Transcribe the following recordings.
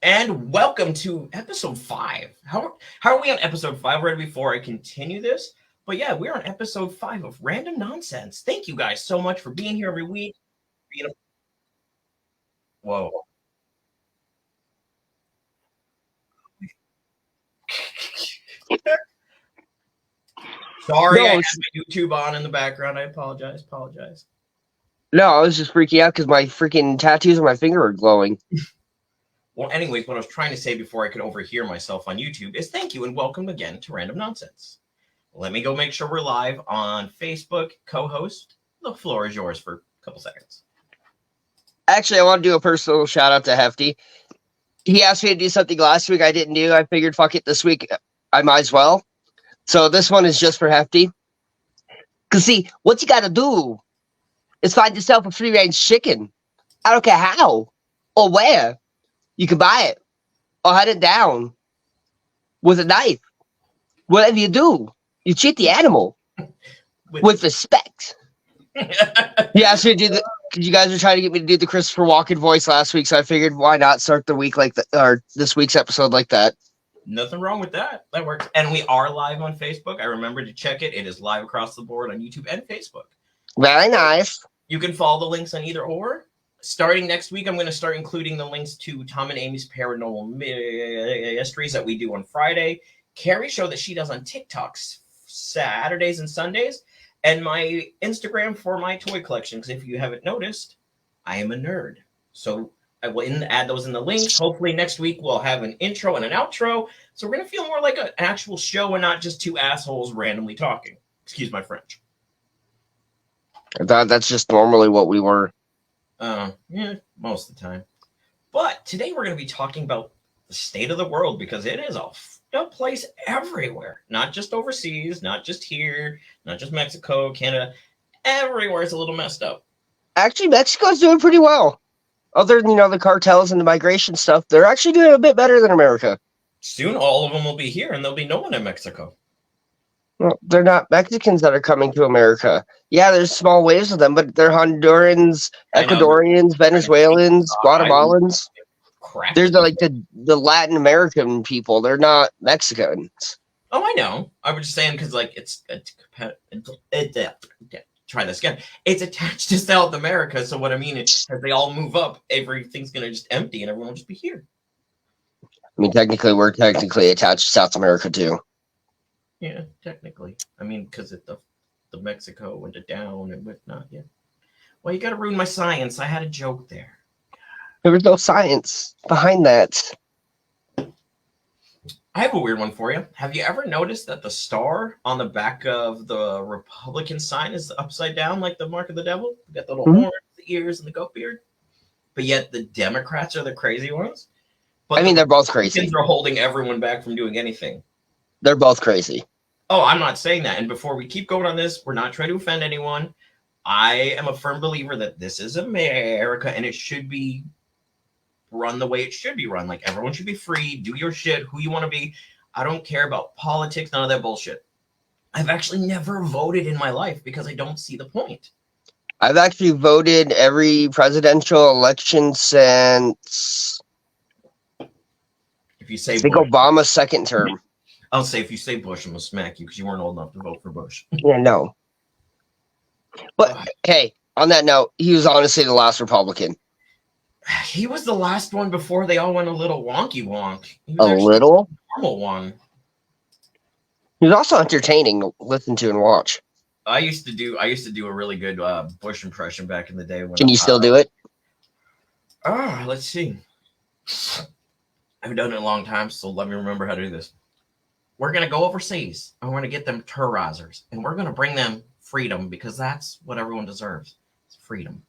And welcome to episode 5. How are we on episode 5 already before I continue this? But yeah, we're on episode 5 of Random Nonsense. Thank you guys so much for being here every week. Being a- Whoa. Sorry, I No, had it's, my YouTube on in the background. I apologize. no, I was just freaking out because my freaking tattoos on my finger are glowing. Well, anyways, what I was trying to say before I could overhear myself on YouTube is thank you and welcome again to Random Nonsense. Let me go make sure we're live on Facebook. Co-host, the floor is yours for a couple seconds. Actually, I want to do a personal shout out to Hefty. He asked me to do something last week I didn't do. I figured, fuck it, this week I might as well. So this one is just for Hefty. Because, see, what you got to do is find yourself a free range chicken. I don't care how or where. You can buy it or hunt it down with a knife. Whatever you do, you treat the animal with respect. He asked me to do the. Because you guys were trying to get me to do the Christopher Walken voice last week, so I figured why not start the week like that, or this week's episode like that. Nothing wrong with that. That works. And we are live on Facebook. I remember to check it. It is live across the board on YouTube and Facebook. Very nice. You can follow the links on either or. Starting next week, I'm going to start including the links to Tom and Amy's Paranormal Mysteries that we do on Friday, Kerry show that she does on TikToks Saturdays and Sundays, and my Instagram for my toy collection. Because if you haven't noticed, I am a nerd. So I will add those in the links. Hopefully next week we'll have an intro and an outro. So we're going to feel more like an actual show and not just two assholes randomly talking. Excuse my French. That's just normally what we were. Yeah, most of the time. But today we're going to be talking about the state of the world because it is a place everywhere. Not just overseas, not just here, not just Mexico, Canada. Everywhere is a little messed up. Actually, Mexico's doing pretty well. Other than, the cartels and the migration stuff, they're actually doing a bit better than America. Soon all of them will be here and there'll be no one in Mexico. Well, they're not Mexicans that are coming to America. Yeah, there's small waves of them, but they're Hondurans, Ecuadorians, Venezuelans, Guatemalans. Crap. They're the Latin American people. They're not Mexicans. Oh, I know. I was just saying because try this again. It's attached to South America, so what I mean is, as they all move up, everything's gonna just empty and everyone will just be here. I mean, technically, we're technically attached to South America too. Yeah, technically. I mean, because the Mexico went down and whatnot. Yeah. Well, you got to ruin my science. I had a joke there. There was no science behind that. I have a weird one for you. Have you ever noticed that the star on the back of the Republican sign is upside down, like the mark of the devil? You got the little horns, the ears, and the goat beard. But yet the Democrats are the crazy ones. But I mean, they're both crazy. They're holding everyone back from doing anything. They're both crazy. Oh, I'm not saying that. And before we keep going on this, we're not trying to offend anyone. I am a firm believer that this is America and it should be run the way it should be run. Like everyone should be free, do your shit, who you want to be. I don't care about politics, none of that bullshit. I've actually never voted in my life because I don't see the point. I've actually voted every presidential election since if you say I think Obama's second term. I'll say if you say Bush, I'm gonna smack you because you weren't old enough to vote for Bush. Yeah, no. But hey, on that note, he was honestly the last Republican. He was the last one before they all went a little wonky wonk. A little? Normal one. He was also entertaining to listen to and watch. I used to do a really good Bush impression back in the day. Can you still do it? Let's see. I've done it a long time, so let me remember how to do this. We're going to go overseas, and we're going to get them terrorizers, and we're going to bring them freedom, because that's what everyone deserves. It's freedom.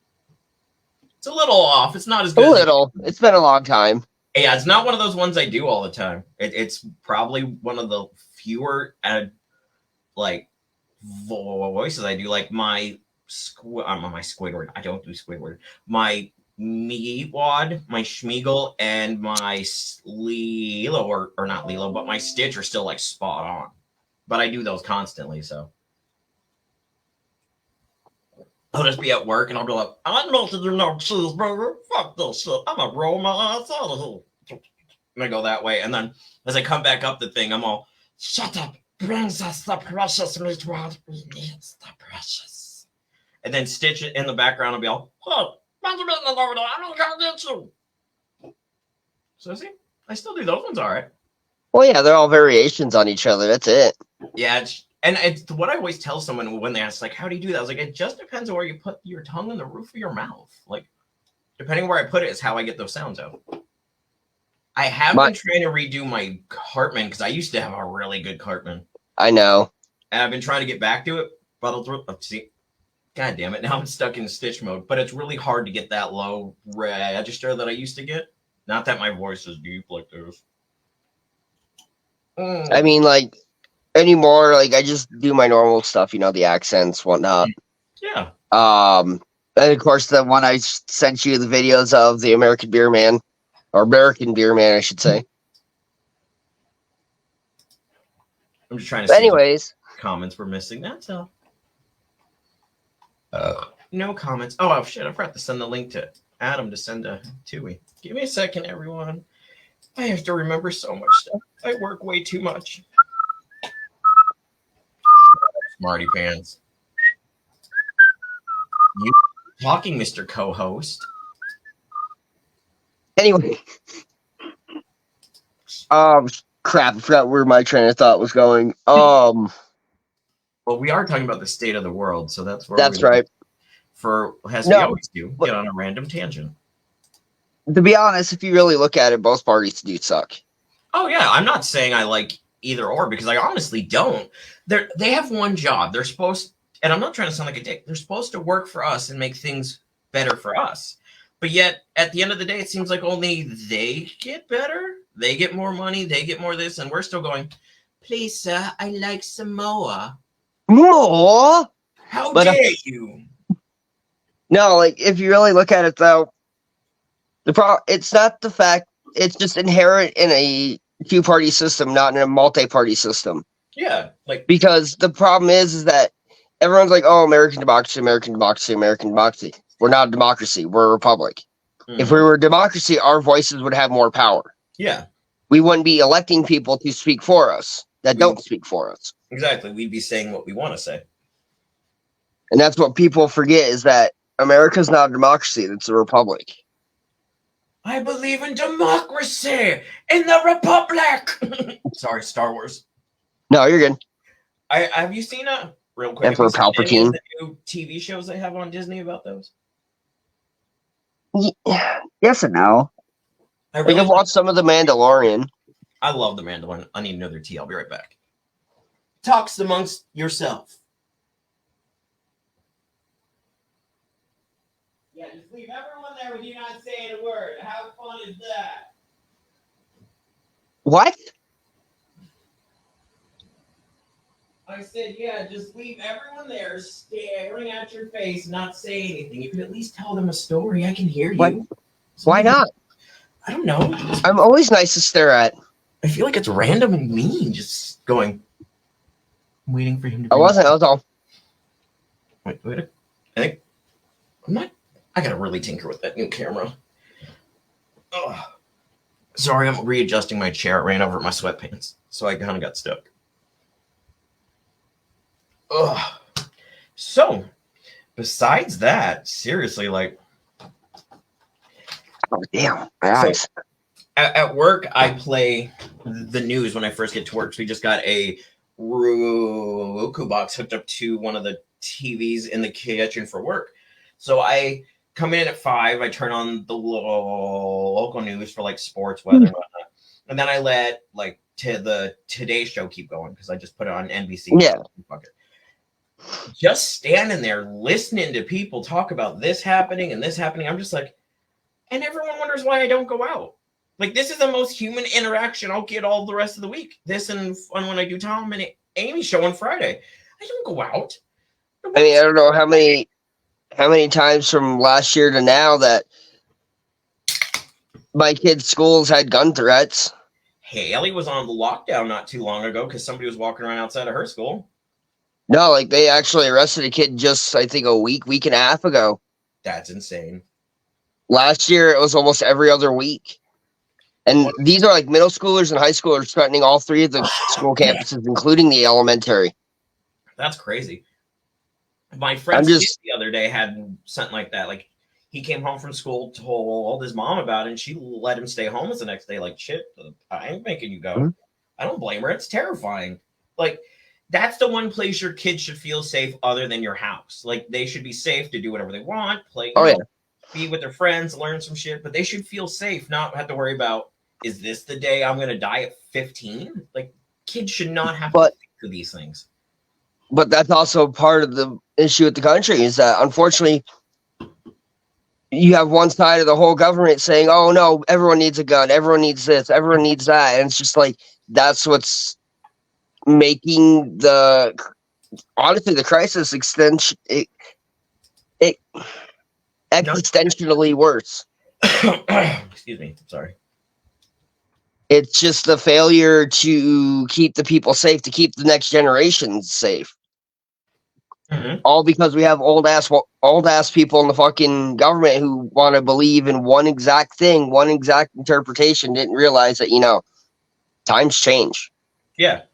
It's a little off. It's not as good. A little. It's been a long time. Yeah, it's not one of those ones I do all the time. It's probably one of the fewer, voices I do. Like my Squidward. I don't do Squidward. My Meatwad, my Schmeagle, and my Lilo, or not Lilo, but my Stitch are still like spot on. But I do those constantly, so. I'll just be at work and I'll be like, I'm not to do no cheeseburger. Fuck this shit. I'm gonna roll my ass out of here. And I go that way. And then as I come back up the thing, I'm all, shut up. Brings us the precious meat we need. The precious. And then Stitch in the background will be all, oh, Benjamin is over there. I'm going to get you. So see, I still do those ones all right. Well, yeah, they're all variations on each other. That's it. Yeah, it's what I always tell someone when they ask, like, how do you do that? I was like, it just depends on where you put your tongue on the roof of your mouth. Like, depending where I put it is how I get those sounds out. I have been trying to redo my Cartman because I used to have a really good Cartman. I know. And I've been trying to get back to it, but see, God damn it, now I'm stuck in Stitch mode. But it's really hard to get that low register that I used to get. Not that my voice is deep like this. I mean, like, anymore, like, I just do my normal stuff, you know, the accents, whatnot. Yeah. And of course, the one I sent you the videos of, the American Beer Man, or American Beer Man, I should say. I'm just trying to see. Anyways. Comments were missing, that's all. No comments. Oh, shit, I forgot to send the link to Adam to send to Tui. Give me a second, everyone. I have to remember so much stuff. I work way too much. Smarty pants. You talking, Mr. Co-host. Anyway. Crap, I forgot where my train of thought was going. Well, we are talking about the state of the world, so that's where that's right. We always do, get on a random tangent. To be honest, if you really look at it, both parties do suck. Oh yeah, I'm not saying I like either or because I honestly don't. They have one job. They're supposed, and I'm not trying to sound like a dick. They're supposed to work for us and make things better for us. But yet, at the end of the day, it seems like only they get better. They get more money. They get more this, and we're still going. Please, sir, I like some more. More? How dare you? No, like if you really look at it, though, it's not the fact. It's just inherent in a two-party system, not in a multi-party system. Yeah, like because the problem is that everyone's like, "Oh, American democracy, American democracy, American democracy." We're not a democracy. We're a republic. Mm-hmm. If we were a democracy, our voices would have more power. Yeah, we wouldn't be electing people to speak for us that don't speak for us. Exactly, we'd be saying what we want to say, and that's what people forget is that America's not a democracy; it's a republic. I believe in democracy in the republic. Sorry, Star Wars. No, you're good. Have you seen real quick? Emperor Palpatine. The new TV shows they have on Disney about those? Yes and no. I think I've watched some of The Mandalorian. I love The Mandalorian. I need another tea. I'll be right back. Talks amongst yourself. Yeah, just leave everyone there with you not saying a word. How fun is that? What? I said, yeah, just leave everyone there staring at your face, not saying anything. You can at least tell them a story. I can hear you. What? Why not? I don't know. I'm always nice to stare at. I feel like it's random and mean, just going. I'm waiting for him to. I wasn't. That was all. Wait. I think I'm not. I gotta really tinker with that new camera. Ugh. Sorry, I'm readjusting my chair. It ran over my sweatpants, so I kind of got stuck. Ugh. So, besides that, seriously, like. Oh, damn. My eyes. So, at work, I play the news when I first get to work. So we just got a Roku box hooked up to one of the TVs in the kitchen for work. So I come in at 5. I turn on the local news for like sports, weather, and whatnot. And then I let like the Today Show keep going because I just put it on NBC. Yeah. Fuck it. Just standing there listening to people talk about this happening and this happening. I'm just like, and everyone wonders why I don't go out. Like, this is the most human interaction I'll get all the rest of the week. This and when I do Tom and Amy's show on Friday. I don't go out. I mean, I don't know how many times from last year to now that my kids' schools had gun threats. Haley was on the lockdown not too long ago because somebody was walking around outside of her school. No, like they actually arrested a kid just, I think, a week and a half ago. That's insane. Last year, it was almost every other week. And these are like middle schoolers and high schoolers threatening all three of the school campuses, including the elementary. That's crazy. My I'm friend's kid just the other day had something like that. Like he came home from school, told his mom about it, and she let him stay home the next day. Like, shit, I ain't making you go. I don't blame her. It's terrifying. Like, that's the one place your kids should feel safe other than your house. Like, they should be safe to do whatever they want, play, be with their friends, learn some shit, but they should feel safe, not have to worry about, is this the day I'm going to die at 15? Like, kids should not have to think of these things. But that's also part of the issue with the country is that, unfortunately, you have one side of the whole government saying, oh, no, everyone needs a gun. Everyone needs this. Everyone needs that. And it's just like, that's what's making honestly, the crisis existentially worse. Excuse me. Sorry. It's just the failure to keep the people safe, to keep the next generation safe. Mm-hmm. All because we have old ass people in the fucking government who want to believe in one exact thing, one exact interpretation, didn't realize that, times change. Yeah.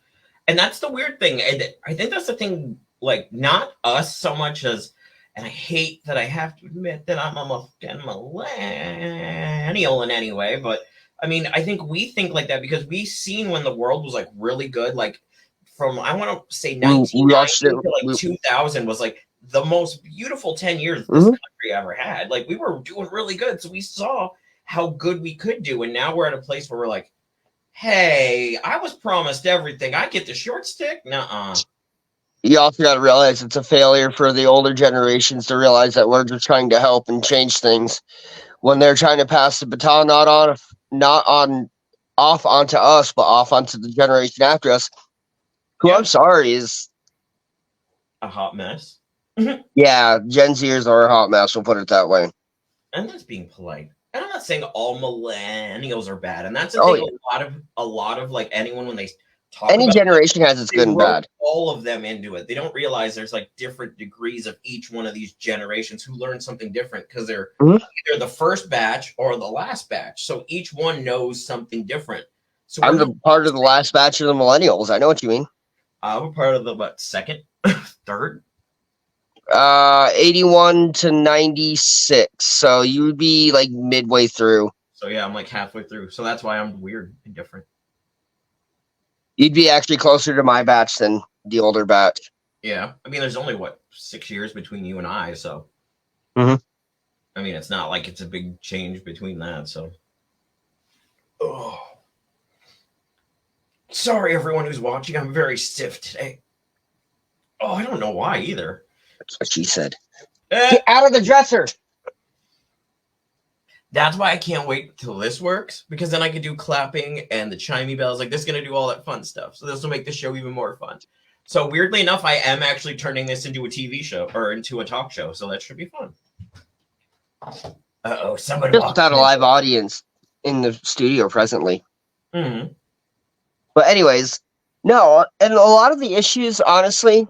And that's the weird thing. And I think that's the thing, like, not us so much as, and I hate that I have to admit that I'm a millennial in any way, but I mean, I think we think like that because we seen when the world was like really good, like from, I want to say 1990 to like 2000 was like the most beautiful 10 years this country ever had. Like we were doing really good. So we saw how good we could do. And now we're at a place where we're like, hey, I was promised everything. I get the short stick? Nuh-uh. You also got to realize it's a failure for the older generations to realize that we're just trying to help and change things when they're trying to pass the baton off onto us, but off onto the generation after us, who I'm sorry is a hot mess. Yeah, Gen Zers are a hot mess. We'll put it that way. And that's being polite. And I'm not saying all millennials are bad. And that's the thing. Yeah. A lot of like anyone when they talk any about generation has its good and bad. All of them into it. They don't realize there's like different degrees of each one of these generations who learn something different because they're either the first batch or the last batch. So each one knows something different. So I'm the part of the last batch of the millennials. I know what you mean. I'm a part of the second, third. 81 to 96. So you would be like midway through. So yeah, I'm like halfway through. So that's why I'm weird and different. You'd be actually closer to my batch than the older batch. Yeah. I mean, there's only 6 years between you and I. So, I mean, it's not like it's a big change between that. So, sorry, everyone who's watching. I'm very stiff today. Oh, I don't know why either. That's what she said. Get out of the dresser. That's why I can't wait till this works, because then I can do clapping and the chimey bells. Like, this is going to do all that fun stuff. So this will make the show even more fun. So weirdly enough, I am actually turning this into a TV show or into a talk show. So that should be fun. Uh-oh, somebody just without a live audience in the studio presently. Mm-hmm. But anyways, no, and a lot of the issues, honestly,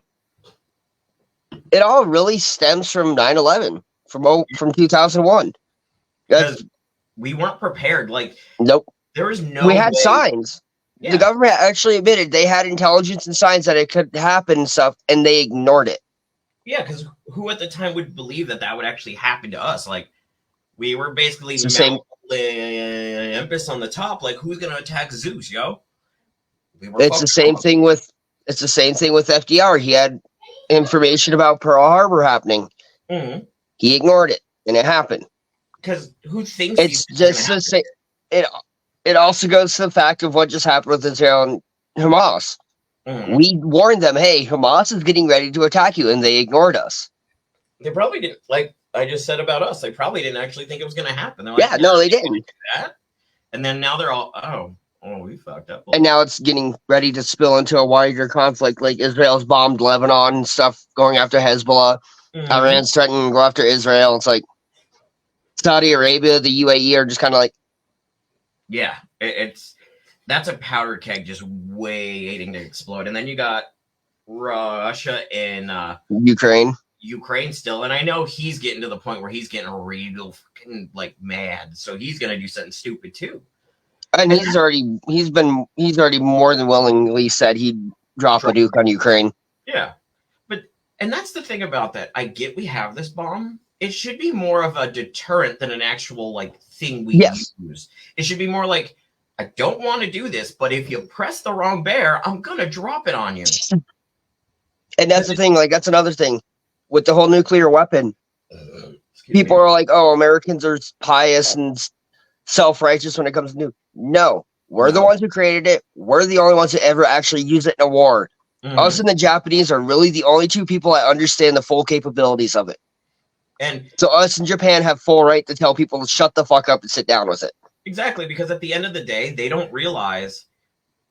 it all really stems from 9/11, from 2001. Because we weren't prepared. Like, nope. There was no We had signs. Yeah. The government actually admitted they had intelligence and signs that it could happen and stuff, and they ignored it. Yeah, because who at the time would believe that would actually happen to us? Like, we were basically Mount Olympus on the top. Like, who's going to attack Zeus, yo? It's the same thing with FDR. He had information about Pearl Harbor happening. Mm-hmm. He ignored it, and it happened. Because who thinks it's just the same? It also goes to the fact of what just happened with Israel and Hamas. Mm-hmm. We warned them, hey, Hamas is getting ready to attack you, and they ignored us. They probably didn't, like I just said about us, they probably didn't actually think it was going to happen. Like, yeah, no, they didn't. Do that. And then now they're all, we fucked up. And now it's getting ready to spill into a wider conflict, like Israel's bombed Lebanon and stuff, going after Hezbollah. Mm-hmm. Iran's threatening to go after Israel. It's like Saudi Arabia, the UAE are just kind of like, yeah, that's a powder keg just waiting to explode. And then you got Russia and Ukraine still. And I know he's getting to the point where he's getting real fucking like mad. So he's going to do something stupid too. And he's already more than willingly said he'd drop a nuke on Ukraine. Yeah. And that's the thing about that. I get we have this bomb. It should be more of a deterrent than an actual like thing we use. It should be more like, I don't want to do this, but if you press the wrong bear, I'm gonna drop it on you. And that's the thing. Like that's another thing with the whole nuclear weapon. People are like, "Oh, Americans are pious and self-righteous when it comes to nuke." No, we're the ones who created it. We're the only ones who ever actually use it in a war. Us and the Japanese are really the only two people that understand the full capabilities of it. And so us and Japan have full right to tell people to shut the fuck up and sit down with it. Exactly, because at the end of the day, they don't realize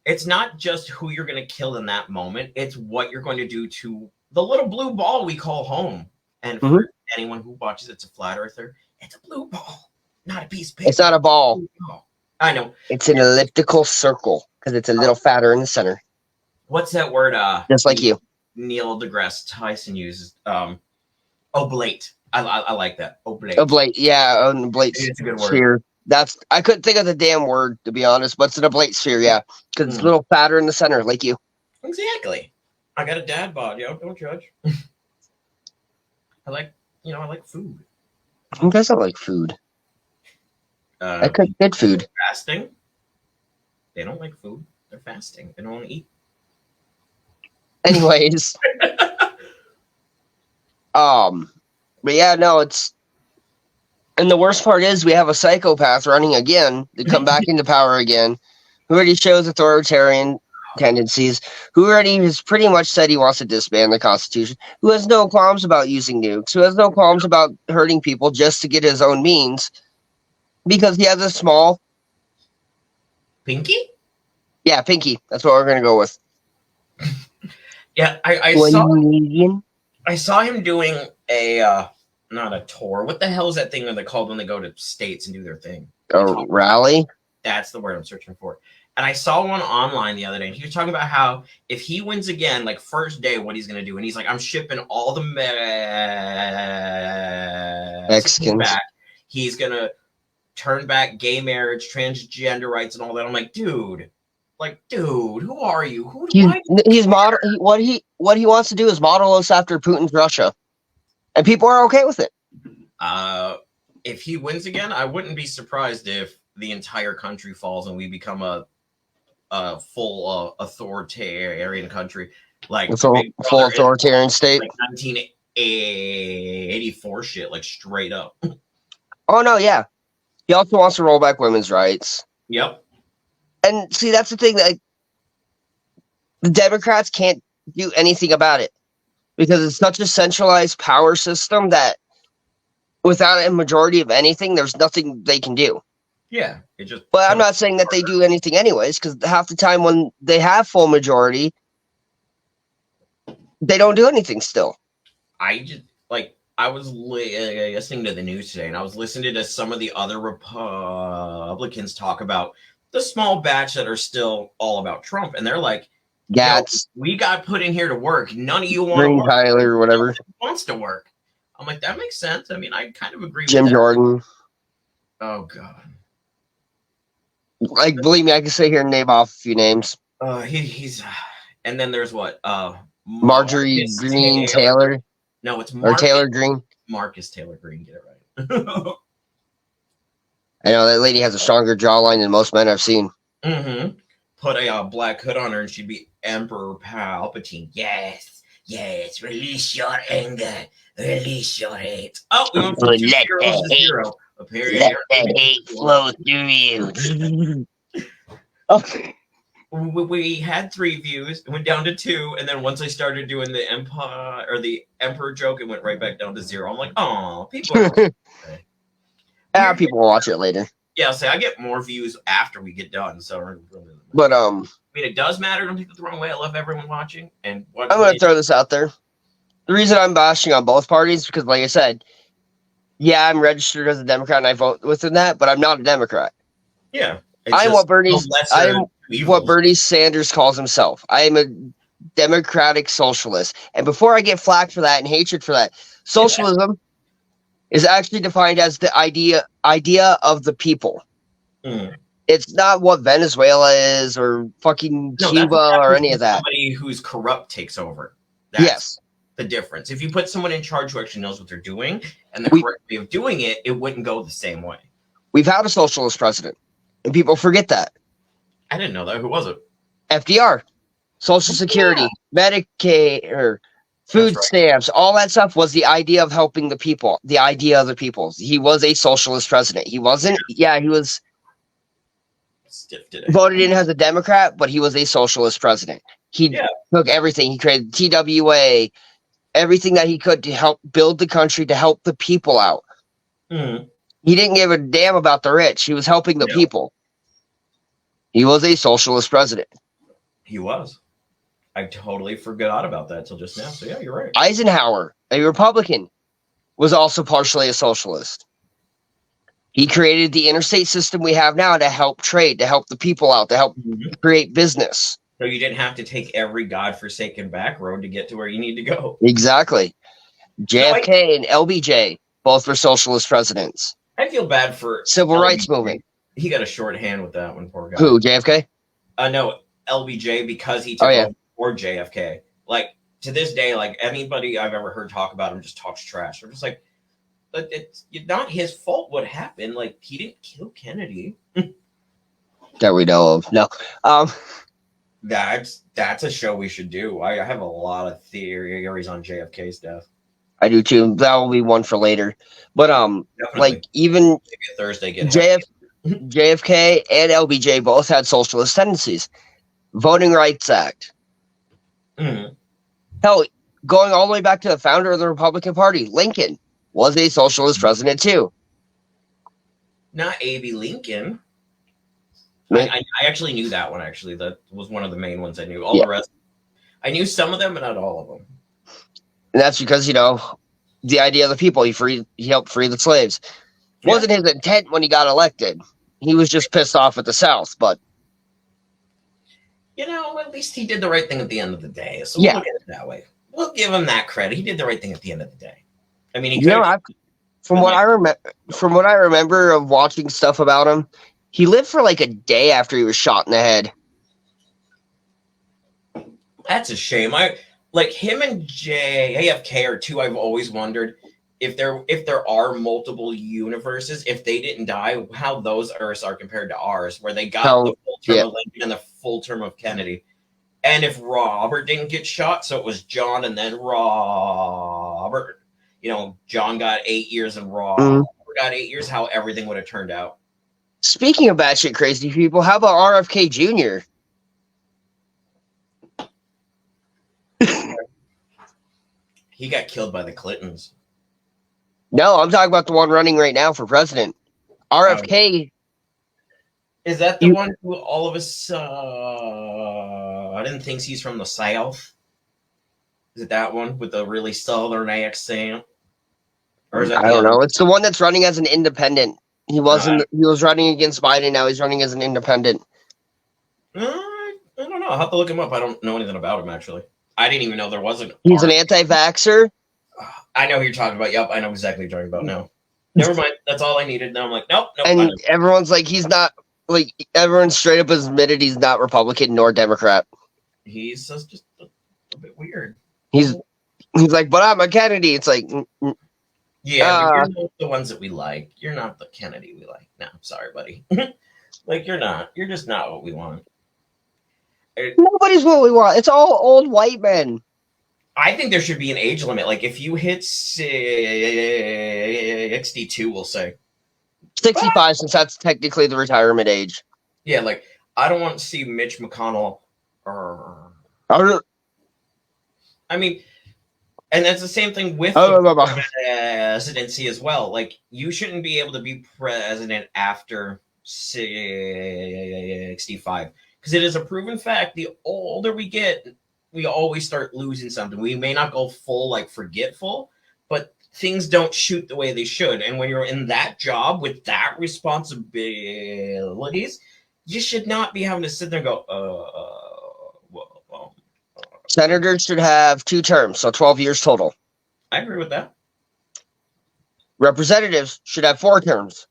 it's not just who you're going to kill in that moment. It's what you're going to do to the little blue ball we call home. And for anyone who watches It's a Flat Earther, it's a blue ball, not a piece of paper. It's not a ball. I know. It's an elliptical circle because it's a little fatter in the center. What's that word? Just like you. Neil deGrasse Tyson uses. Oblate. I like that. Oblate. Oblate. Yeah, an oblate it's a good sphere. word. I couldn't think of the damn word, to be honest, but it's an oblate sphere, yeah. Because it's a little fatter in the center, like you. Exactly. I got a dad bod, yo. Don't judge. I like food. Who doesn't like food? I cook good food. Fasting. They don't like food. They're fasting. They don't want to eat. Anyways. But yeah, no, it's... And the worst part is we have a psychopath running again to come back into power again, who already shows authoritarian tendencies, who already has pretty much said he wants to disband the Constitution, who has no qualms about using nukes, who has no qualms about hurting people just to get his own means, because he has a small... Pinky? Yeah, Pinky. That's what we're going to go with. Yeah, I saw him doing a... not a tour. What the hell is that thing that they called when they go to states and do their thing? A rally? That's the word I'm searching for. And I saw one online the other day, and he was talking about how if he wins again, like first day, what he's going to do. And he's like, I'm shipping all the Mexicans back. He's going to turn back gay marriage, transgender rights, and all that. I'm like, dude, who are you? What he wants to do is model us after Putin's Russia. And people are okay with it. If he wins again, I wouldn't be surprised if the entire country falls and we become a full authoritarian country, like full authoritarian state, like 1984 shit, like straight up. Oh no, yeah. He also wants to roll back women's rights. Yep. And see, that's the thing that the Democrats can't do anything about it. Because it's such a centralized power system that without a majority of anything, there's nothing they can do. Yeah. But I'm not saying that they do anything anyways, because half the time when they have full majority, they don't do anything still. I was listening to the news today, and I was listening to some of the other Republicans talk about the small batch that are still all about Trump, and they're like, Gats. We got put in here to work. None of you want Green to work. Tyler or whatever wants to work. I'm like, that makes sense. I mean, I kind of agree Jim with that. Jordan. Oh, God. Like, believe me, I can sit here and name off a few names. He's... And then there's what? Marjorie Green Taylor. No, it's Marcus. Or Taylor Green. Marcus Taylor Green. Get it right. I know, that lady has a stronger jawline than most men I've seen. Mm-hmm. Put a black hood on her and she'd be Emperor Palpatine. Yes, release your anger, release your hate. Oh, we went from 2 zeros to 0. Apparently, let the hate flow through you. Okay. We had 3 views, it went down to 2, and then once I started doing the Empire or the Emperor joke, it went right back down to 0. I'm like, oh, people. People will watch it later. Yeah, I'll say I get more views after we get done. So, but I mean, it does matter. Don't take it the wrong way. I love everyone watching. And I'm going to throw this out there. The reason I'm bashing on both parties is because, like I said, yeah, I'm registered as a Democrat and I vote within that, but I'm not a Democrat. Yeah, I'm what Bernie Sanders calls himself. I am a democratic socialist. And before I get flack for that and hatred for that, socialism is actually defined as the idea of the people. Mm. It's not what Venezuela is or fucking No, that's Cuba what or happens any when of that. somebody who's corrupt takes over. That's Yes. the difference. If you put someone in charge who actually knows what they're doing and the We- correct way of doing it, it wouldn't go the same way. We've had a socialist president, and people forget that. I didn't know that. Who was it? FDR, Social Security, Medicaid, or food That's right. stamps, all that stuff was the idea of helping the people, the idea of the people. He was a socialist president. He wasn't, yeah, he was Stiff today. voted in as a Democrat, but he was a socialist president. He Yeah. took everything. He created TWA, everything that he could to help build the country, to help the people out. Mhm. He didn't give a damn about the rich. He was helping the No. people. He was a socialist president. He was. I totally forgot about that till just now. So yeah, you're right. Eisenhower, a Republican, was also partially a socialist. He created the interstate system we have now to help trade, to help the people out, to help Mhm. create business. So you didn't have to take every godforsaken back road to get to where you need to go. Exactly. JFK and LBJ, both were socialist presidents. I feel bad for Civil rights LBJ. movement. He got a short hand with that one, poor guy. Who, JFK? No, LBJ, because he took yeah. over for JFK. Like, to this day, like, anybody I've ever heard talk about him just talks trash. I'm just like, but it's not his fault what happened. Like, he didn't kill Kennedy. That we know of. No. That's a show we should do. I have a lot of theories on JFK's death. I do too. That will be one for later. But Definitely. like even Maybe a Thursday get JFK and LBJ both had socialist tendencies. Voting Rights Act. Mhm. Hell, going all the way back to the founder of the Republican Party, Lincoln, was a socialist president too. Not A.B. Lincoln. Right. I actually knew that one, actually. That was one of the main ones I knew. All Yeah. the rest, I knew some of them, but not all of them. And that's because, the idea of the people. He helped free the slaves. Yeah. Wasn't his intent when he got elected. He was just pissed off at the South, but At least he did the right thing at the end of the day. So Yeah. we'll look at it that way. We'll give him that credit. He did the right thing at the end of the day. I mean, he you know, could. from what I remember of watching stuff about him, he lived for like a day after he was shot in the head. That's a shame. Like him and JFK are two I've always wondered if there are multiple universes, if they didn't die, how those Earths are compared to ours, where they got the full term of Lincoln and the full term of Kennedy. And if Robert didn't get shot, so it was John and then Robert. John got 8 years and Robert got 8 years, how everything would have turned out. Speaking of batshit crazy people, how about RFK Jr.? He got killed by the Clintons. No, I'm talking about the one running right now for president. RFK. Is that the one who all of us didn't think he's from the South? Is it that one with the really southern accent? Or is that I don't know. It's the one that's running as an independent. He wasn't. He was running against Biden. Now he's running as an independent. I don't know. I'll have to look him up. I don't know anything about him, actually. I didn't even know there was an. He's an anti-vaxxer. I know who you're talking about. Yep, I know exactly what you're talking about now. Never mind. That's all I needed. Now I'm like, nope. And everyone's like, he's not. Like, everyone straight up has admitted he's not Republican nor Democrat. He's just a bit weird. He's like, but I'm a Kennedy. It's like, yeah, but you're not the ones that we like. You're not the Kennedy we like. No, sorry, buddy. Like, you're not. You're just not what we want. Nobody's what we want. It's all old white men. I think there should be an age limit. Like, if you hit 62, we'll say 65, since that's technically the retirement age. Yeah, like, I don't want to see Mitch McConnell. I mean, and that's the same thing with the presidency as well. Like, you shouldn't be able to be president after 65. Because it is a proven fact, the older we get, we always start losing something. We may not go full, like, forgetful, but things don't shoot the way they should. And when you're in that job with that responsibilities, you should not be having to sit there and go, Senators should have 2 terms, so 12 years total. I agree with that. Representatives should have 4 terms.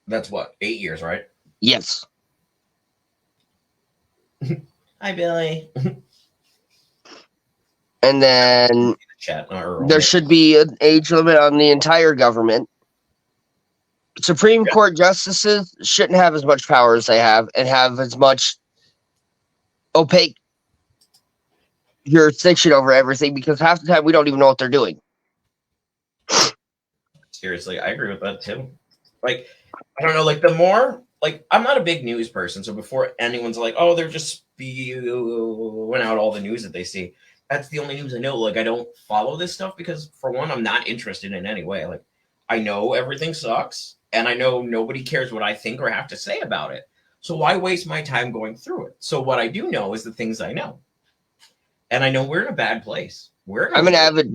That's what, 8 years, right? Yes. Hi, Billy. And then Chat. there should be an age limit on the entire government. Supreme Court justices shouldn't have as much power as they have and have as much opaque jurisdiction over everything because half the time we don't even know what they're doing. Seriously, I agree with that too. Like, I don't know, like the more like I'm not a big news person, so before anyone's like, oh, they're just spewing out all the news that they see. That's the only news I know. Like, I don't follow this stuff because, for one, I'm not interested in any way. Like, I know everything sucks, and I know nobody cares what I think or have to say about it. So why waste my time going through it? So what I do know is the things I know, and I know we're in a bad place. I'm an avid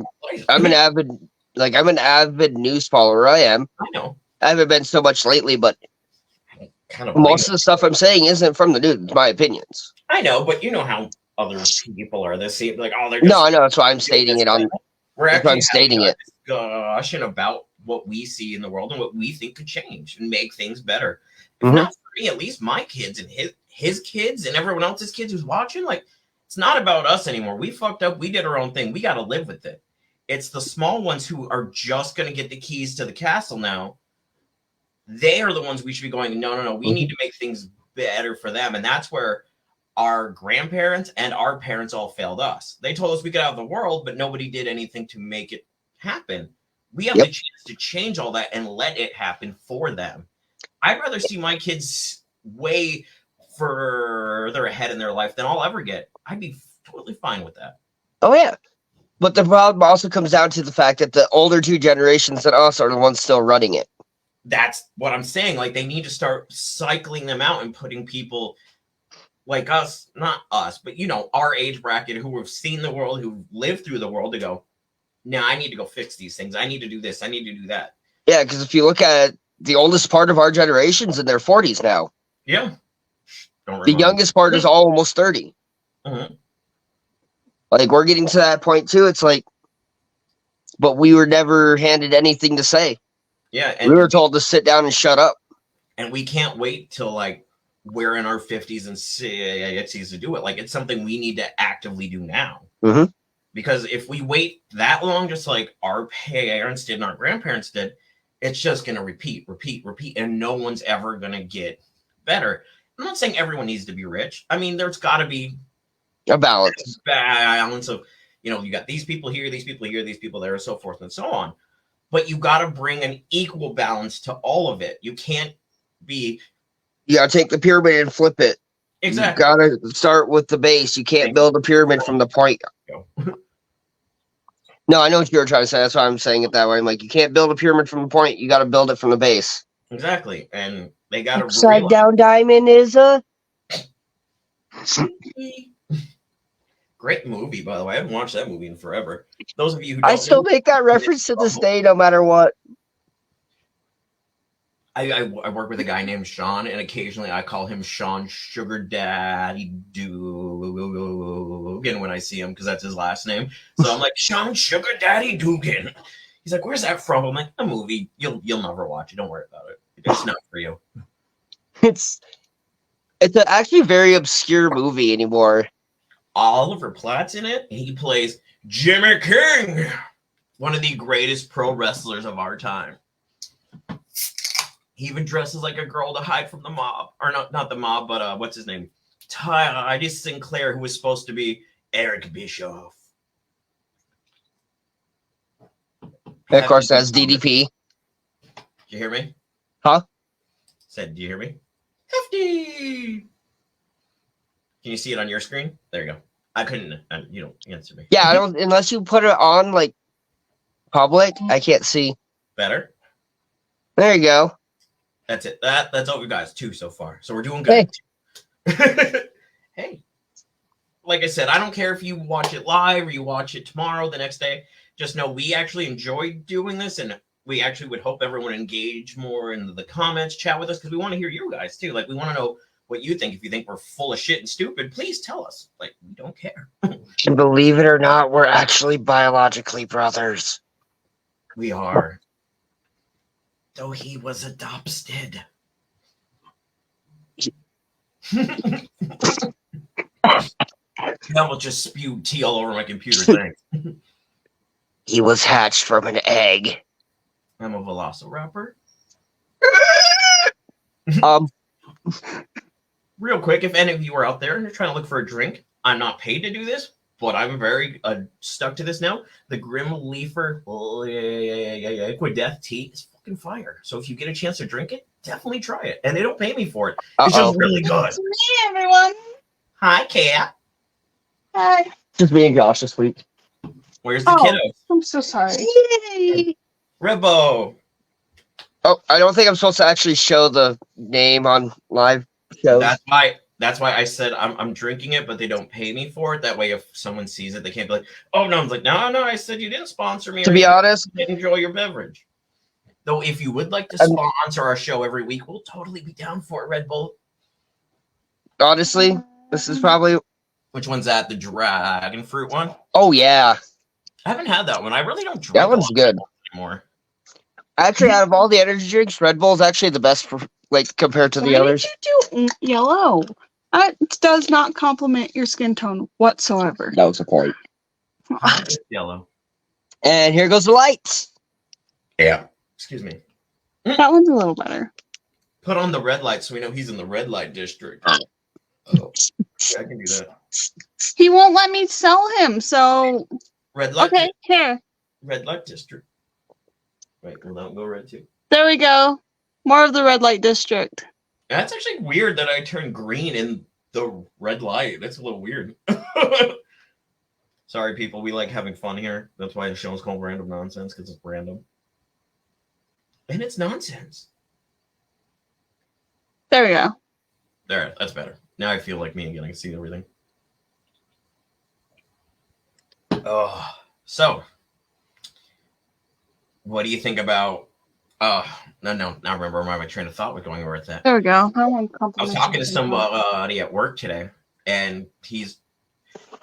news follower. I am. I know. I haven't been so much lately, but kind of most of the stuff I'm saying isn't from the news. My opinions. I know, but you know how other people are. They see like, oh, they're just no, I know. That's why I'm stating it on. We're actually I'm stating it. Discussion about what we see in the world and what we think could change and make things better. If Mm-hmm. not for me, at least my kids and his kids and everyone else's kids who's watching. Like, it's not about us anymore. We fucked up. We did our own thing. We got to live with it. It's the small ones who are just going to get the keys to the castle now. They are the ones we should be going, no. We need to make things better for them. And that's where our grandparents and our parents all failed us. They told us we could have the world, but nobody did anything to make it happen. We have the chance to change all that and let it happen for them. I'd rather see my kids way further ahead in their life than I'll ever get. I'd be totally fine with that. Oh, yeah. But the problem also comes down to the fact that the older two generations than us are the ones still running it. That's what I'm saying. Like, they need to start cycling them out and putting people like us, not us, but, you know, our age bracket who have seen the world, who lived through the world to go, no, I need to go fix these things. I need to do this. I need to do that. Yeah, because if you look at it, the oldest part of our generation's in their 40s now. Yeah. The youngest part is almost 30. Mm-hmm. Like, we're getting to that point, too. It's like, but we were never handed anything to say. Yeah. And we were told to sit down and shut up. And we can't wait till, like, we're in our 50s and 60s to do it. Like, it's something we need to actively do now. Mm-hmm. Because if we wait that long, just like our parents did and our grandparents did, it's just going to repeat, and no one's ever going to get better. I'm not saying everyone needs to be rich. I mean, there's got to be a balance of, you know, you got these people here, these people here, these people there, and so forth and so on. But you got to bring an equal balance to all of it. You can't be... You got to take the pyramid and flip it. Exactly. You got to start with the base. You can't build a pyramid from the point. No, I know what you were trying to say. That's why I'm saying it that way. I'm like, you can't build a pyramid from the point. You got to build it from the base. Exactly. And they got to upside down diamond is a great movie, by the way. I haven't watched that movie in forever. Those of you who don't I still make that reference to this day, no matter what. I work with a guy named Sean, and occasionally I call him Sean Sugar Daddy Dugan when I see him, because that's his last name. So I'm like, Sean Sugar Daddy Dugan. He's like, where's that from? I'm like, a movie. You'll never watch it. Don't worry about it. It's not for you. It's actually a very obscure movie anymore. Oliver Platt's in it. He plays Jimmy King, one of the greatest pro wrestlers of our time. He even dresses like a girl to hide from the mob. Or not the mob, but what's his name? Titus Sinclair, who was supposed to be Eric Bischoff. And of course, that's DDP. Did you hear me? Huh? Said, do you hear me? Hefty! Can you see it on your screen? There you go. I couldn't, you don't answer me. Yeah, I don't, unless you put it on, like, public, I can't see. Better? There you go. That's it. That's all we got. It's 2 so far. So we're doing good. Hey. Hey. Like I said, I don't care if you watch it live or you watch it tomorrow, the next day. Just know we actually enjoyed doing this, and we actually would hope everyone engage more in the comments, chat with us, because we want to hear you guys too. Like, we want to know what you think. If you think we're full of shit and stupid, please tell us. Like, we don't care. And believe it or not, we're actually biologically brothers. We are. Though he was adopted. That will just spew tea all over my computer. Thanks. He was hatched from an egg. I'm a velociraptor. Um, Real quick, if any of you are out there and you're trying to look for a drink, I'm not paid to do this, but I'm very stuck to this now. The Grim Leafer Liquid Death tea is fucking fire. So if you get a chance to drink it, definitely try it. And they don't pay me for it. It's just really good. It's me, everyone. Hi, Kat. Hi. just me and Josh this week. Where's the Oh. kiddos? I'm so sorry. Yay! Rebo. Oh, I don't think I'm supposed to actually show the name on live shows. That's why I said I'm drinking it, but they don't pay me for it. That way, if someone sees it, they can't be like, "Oh no!" I'm like, "No, I said you didn't sponsor me." To be honest, Enjoy your beverage. Though, if you would like to sponsor our show every week, we'll totally be down for it. Red Bull. honestly, this is probably. Which one's that? The dragon fruit one? Oh yeah, I haven't had that one. I really don't drink that one's good. anymore. Actually, out of all the energy drinks, Red Bull is actually the best for compared to the Why others. did you do yellow? That does not complement your skin tone whatsoever. That was the point. Yellow. And here goes the lights. Yeah. Excuse me. That one's a little better. Put on the red light so we know he's in the red light district. Oh, yeah, I can do that. He won't let me sell him, so Red light. okay, here. Red light district. Wait, will that go red too? There we go. More of the red light district. That's actually weird that I turned green in the red light. That's a little weird. Sorry, people. We like having fun here. That's why the show is called Random Nonsense, because it's random. And it's nonsense. There we go. There, that's better. Now I feel like me again. I can see everything. Oh, so what do you think about? Not remember where my train of thought was going. Where it's at. There we go. That one I was talking to somebody at work today, and he's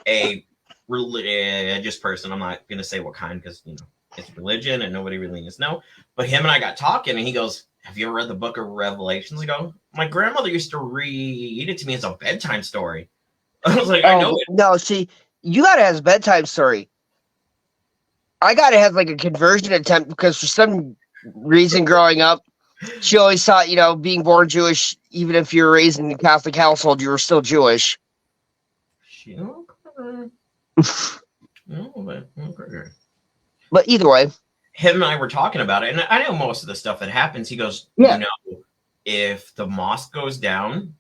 a religious person. I'm not going to say what kind because it's religion and nobody really needs to know. But him and I got talking, and he goes, "Have you ever read the Book of Revelations?" I go, "My grandmother used to read it to me as a bedtime story." I was like, "I know it." No, see, you gotta have a bedtime story. I gotta have like a conversion attempt because for some reason growing up, she always thought, being born Jewish, even if you were raised in a Catholic household, you were still Jewish. But either way. Him and I were talking about it, and I know most of the stuff that happens. He goes, Yeah. If the mosque goes down,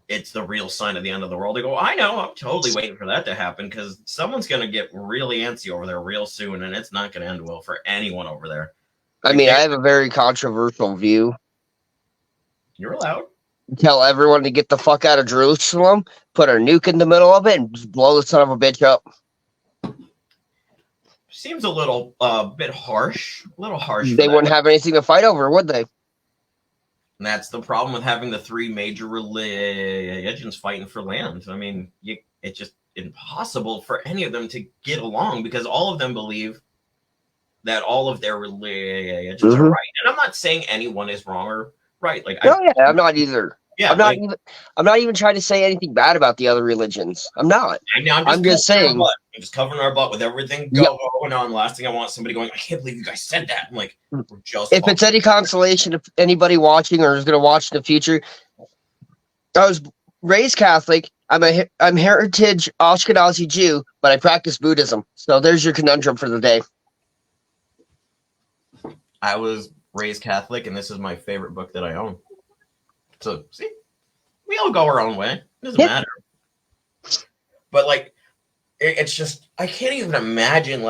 it's the real sign of the end of the world. I go, I know, I'm totally waiting for that to happen because someone's going to get really antsy over there real soon, and it's not going to end well for anyone over there. I mean, I have a very controversial view. You're allowed. Tell everyone to get the fuck out of Jerusalem, put a nuke in the middle of it, and just blow the son of a bitch up. Seems a little bit harsh. A little harsh. They wouldn't have anything to fight over, would they? And that's the problem with having the three major religions fighting for land. I mean, it's just impossible for any of them to get along because all of them believe that all of their religions are right. And I'm not saying anyone is wrong or right. I'm not either. Yeah, I'm not even trying to say anything bad about the other religions. I'm not. I'm just saying. I'm just covering our butt with everything going on. Last thing I want somebody going, I can't believe you guys said that. I'm like, we're just. If it's any consolation, if anybody watching or is going to watch in the future, I was raised Catholic. I'm heritage Ashkenazi Jew, but I practice Buddhism. So there's your conundrum for the day. I was raised Catholic, and this is my favorite book that I own. So, see, we all go our own way. It doesn't matter. But, it's just, I can't even imagine,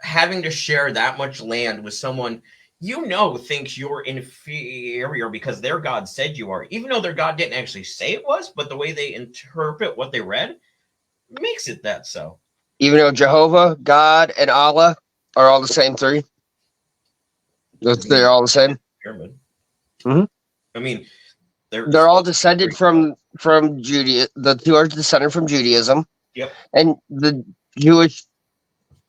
having to share that much land with someone thinks you're inferior because their God said you are. Even though their God didn't actually say it was, but the way they interpret what they read makes it that so. Even though Jehovah, God, and Allah are all the same three. They're all the same. Pyramid. Mm-hmm. I mean, they're all descended from Judaism. The two are descended from Judaism. Yep. And the Jewish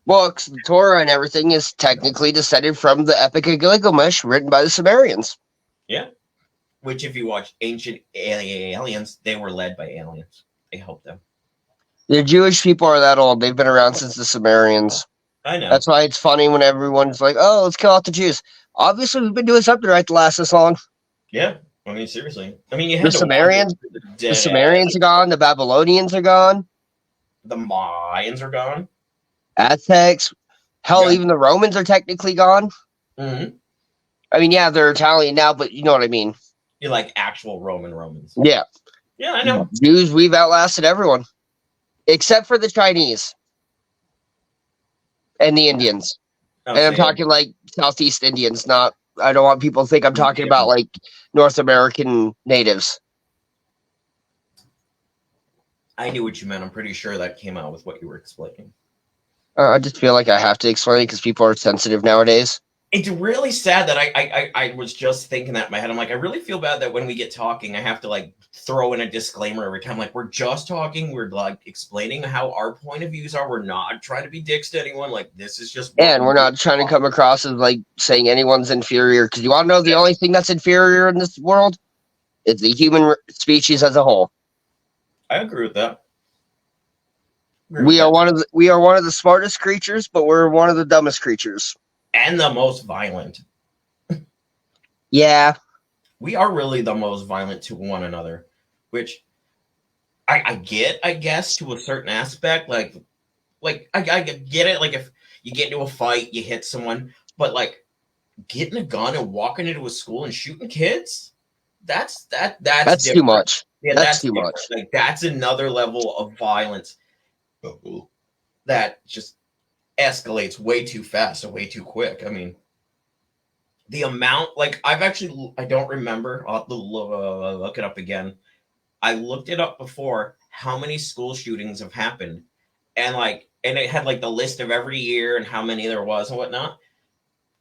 books, the Torah and everything, is technically descended from the Epic of Gilgamesh written by the Sumerians. Yeah. Which, if you watch Ancient Aliens, they were led by aliens. They helped them. The Jewish people are that old. They've been around since the Sumerians. I know. That's why it's funny when everyone's like, "Oh, let's kill out the Jews." Obviously, we've been doing something right to last this long. Yeah. I mean, seriously. I mean, you The had to Sumerians, wander through the Sumerians are gone. The Babylonians are gone. The Mayans are gone. Aztecs, hell, Yeah. even the Romans are technically gone. Mm-hmm. I mean, yeah, they're Italian now, but you know what I mean. You're like actual Romans. Yeah, Yeah, I know. Jews, we've outlasted everyone except for the Chinese and the Indians. I'm And I'm saying, talking like Southeast Indians, not. I don't want people to think I'm talking about like North American natives. I knew what you meant. I'm pretty sure that came out with what you were explaining. I just feel like I have to explain it because people are sensitive nowadays. It's really sad that I was just thinking that in my head. I'm like, I really feel bad that when we get talking, I have to like throw in a disclaimer every time. Like, we're just talking. We're like explaining how our point of views are. We're not trying to be dicks to anyone. Like, this is just. And we're not trying to come across as like saying anyone's inferior. Because you want to know the only thing that's inferior in this world is the human species as a whole. I agree with that. We are one of the smartest creatures, but we're one of the dumbest creatures. And the most violent. Yeah. We are really the most violent to one another, which I get, I guess, to a certain aspect. Like I get it. Like, if you get into a fight, you hit someone, but like getting a gun and walking into a school and shooting kids, that's too much. Yeah, that's too different. much. Like, that's another level of violence that just escalates way too fast and way too quick. I mean, the amount, like, I don't remember. I'll have to look it up again. I looked it up before, how many school shootings have happened. And it had like the list of every year and how many there was and whatnot.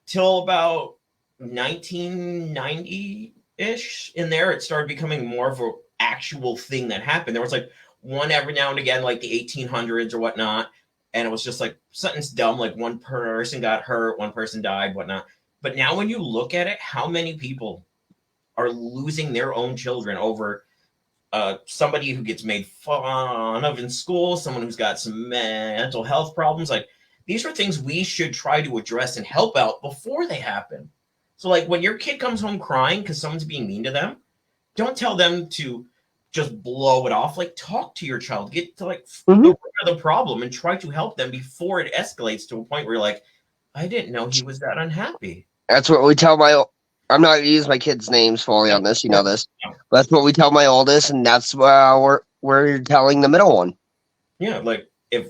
Till about 1990-ish in there, it started becoming more of an actual thing that happened. There was like one every now and again, like the 1800s or whatnot. And it was just like something's dumb, like one person got hurt, one person died, whatnot. But now when you look at it, how many people are losing their own children over somebody who gets made fun of in school, someone who's got some mental health problems? Like, these are things we should try to address and help out before they happen. So, like, when your kid comes home crying because someone's being mean to them, don't tell them to just blow it off. Like, talk to your child, get to like the root of the problem and try to help them before it escalates to a point where you're like, I didn't know he was that unhappy. That's what we tell I'm not going to use my kids' names fully on this, you know this. But that's what we tell my oldest, and that's we're telling the middle one. Yeah, like, if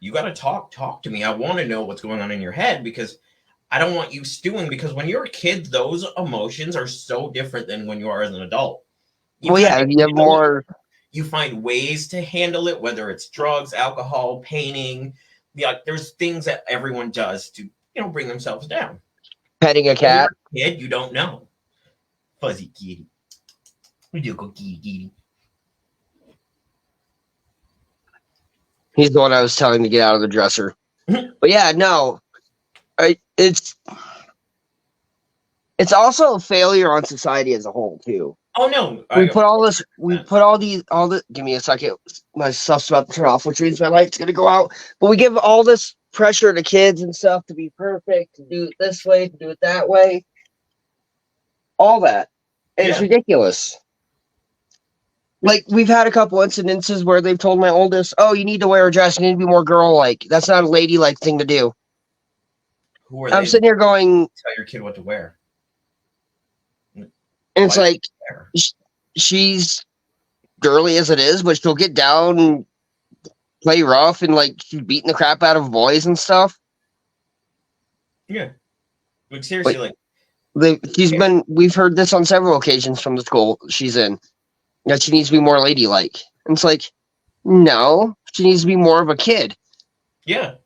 you got to talk to me, I want to know what's going on in your head, because I don't want you stewing, because when you're a kid, those emotions are so different than when you are as an adult. You have more. You find ways to handle it, whether it's drugs, alcohol, painting. Yeah, there's things that everyone does to, bring themselves down. Petting a cat. When you're a kid, you don't know. Fuzzy kitty. We do go kitty. He's the one I was telling to get out of the dresser. But yeah, no. It's also a failure on society as a whole too. Oh no! Give me a second. My stuff's about to turn off, which means my light's gonna go out. But we give all this pressure to kids and stuff to be perfect, to do it this way, to do it that way. All that. And it's ridiculous. Like, we've had a couple incidences where they've told my oldest, "Oh, you need to wear a dress. You need to be more girl-like. That's not a ladylike thing to do." Who are I'm sitting here going, tell your kid what to wear. And it's like, she's girly as it is, but she'll get down and play rough, and like, she's beating the crap out of boys and stuff. Yeah. Like, seriously, we've heard this on several occasions from the school she's in, that she needs to be more ladylike. And it's like, no, she needs to be more of a kid. Yeah.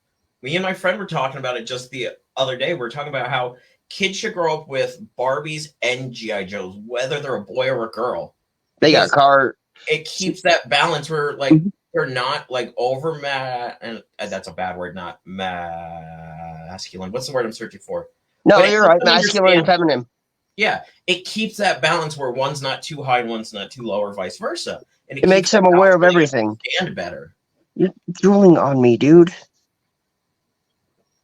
Me and my friend were talking about it just the other day. We're talking about how kids should grow up with Barbies and G.I. Joes, whether they're a boy or a girl. They got car. It keeps that balance where, like, they're not like over and that's a bad word, not masculine. What's the word I'm searching for? No, you're right. Masculine and feminine. Yeah, it keeps that balance where one's not too high and one's not too low, or vice versa. And It makes them aware of everything. And better. You're drooling on me, dude.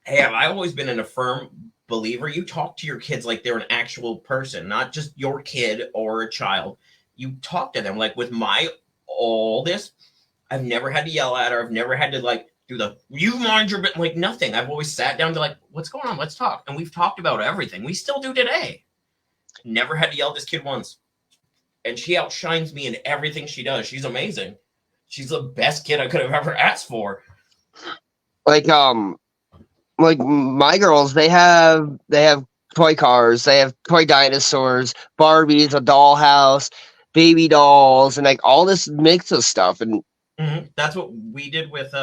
Hey, I've always been a firm believer. You talk to your kids like they're an actual person, not just your kid or a child. You talk to them like with my oldest. I've never had to yell at her. I've never had to like do the you mind your bit like nothing. I've always sat down to like, what's going on? Let's talk. And we've talked about everything. We still do today. Never had to yell at this kid once. And she outshines me in everything she does. She's amazing. She's the best kid I could have ever asked for. Like my girls, they have toy cars, they have toy dinosaurs, Barbies, a dollhouse, baby dolls, and like all this mix of stuff. And that's what we did with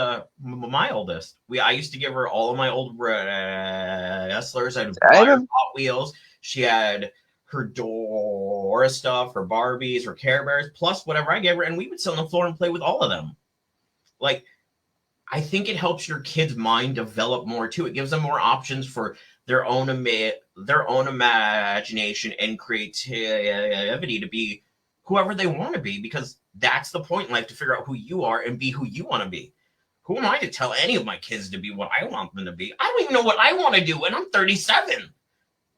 my oldest. I used to give her all of my old wrestlers. I'd buy her Hot Wheels. She had her Dora stuff, her Barbies, her Care Bears, plus whatever I gave her, and we would sit on the floor and play with all of them. Like, I think it helps your kid's mind develop more too. It gives them more options for their own imagination and creativity to be whoever they want to be, because that's the point in life, to figure out who you are and be who you want to be. Who am I to tell any of my kids to be what I want them to be? I don't even know what I want to do, and I'm 37.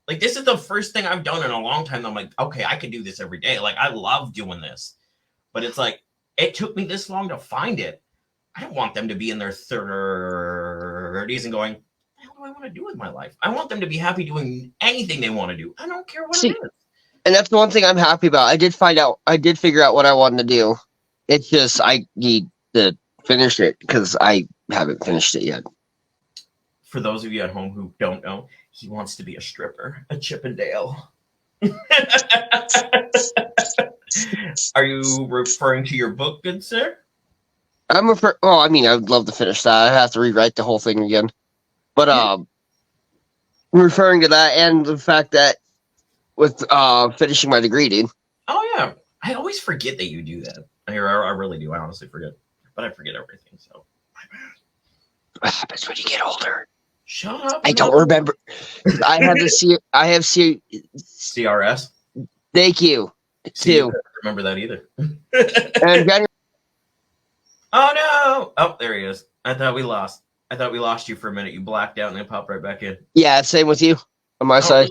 Like, this is the first thing I've done in a long time. I'm like, okay, I can do this every day. Like, I love doing this. But it's like, it took me this long to find it. I don't want them to be in their 30s and going, what do I want to do with my life? I want them to be happy doing anything they want to do. I don't care what it is. And that's the one thing I'm happy about. I did figure out what I wanted to do. It's just I need to finish it because I haven't finished it yet. For those of you at home who don't know, he wants to be a stripper, a Chippendale. Are you referring to your book, good sir? Well, I mean, I would love to finish that. I have to rewrite the whole thing again. But I'm referring to that and the fact that with finishing my degree, dude. Oh, yeah. I always forget that you do that. I really do. I honestly forget. But I forget everything, so my bad. What happens when you get older? Shut up. I don't remember. I have CRS. Thank you. See, I don't remember that either. And oh no! Oh, there he is. I thought we lost you for a minute. You blacked out and then popped right back in. Yeah, same with you on my side.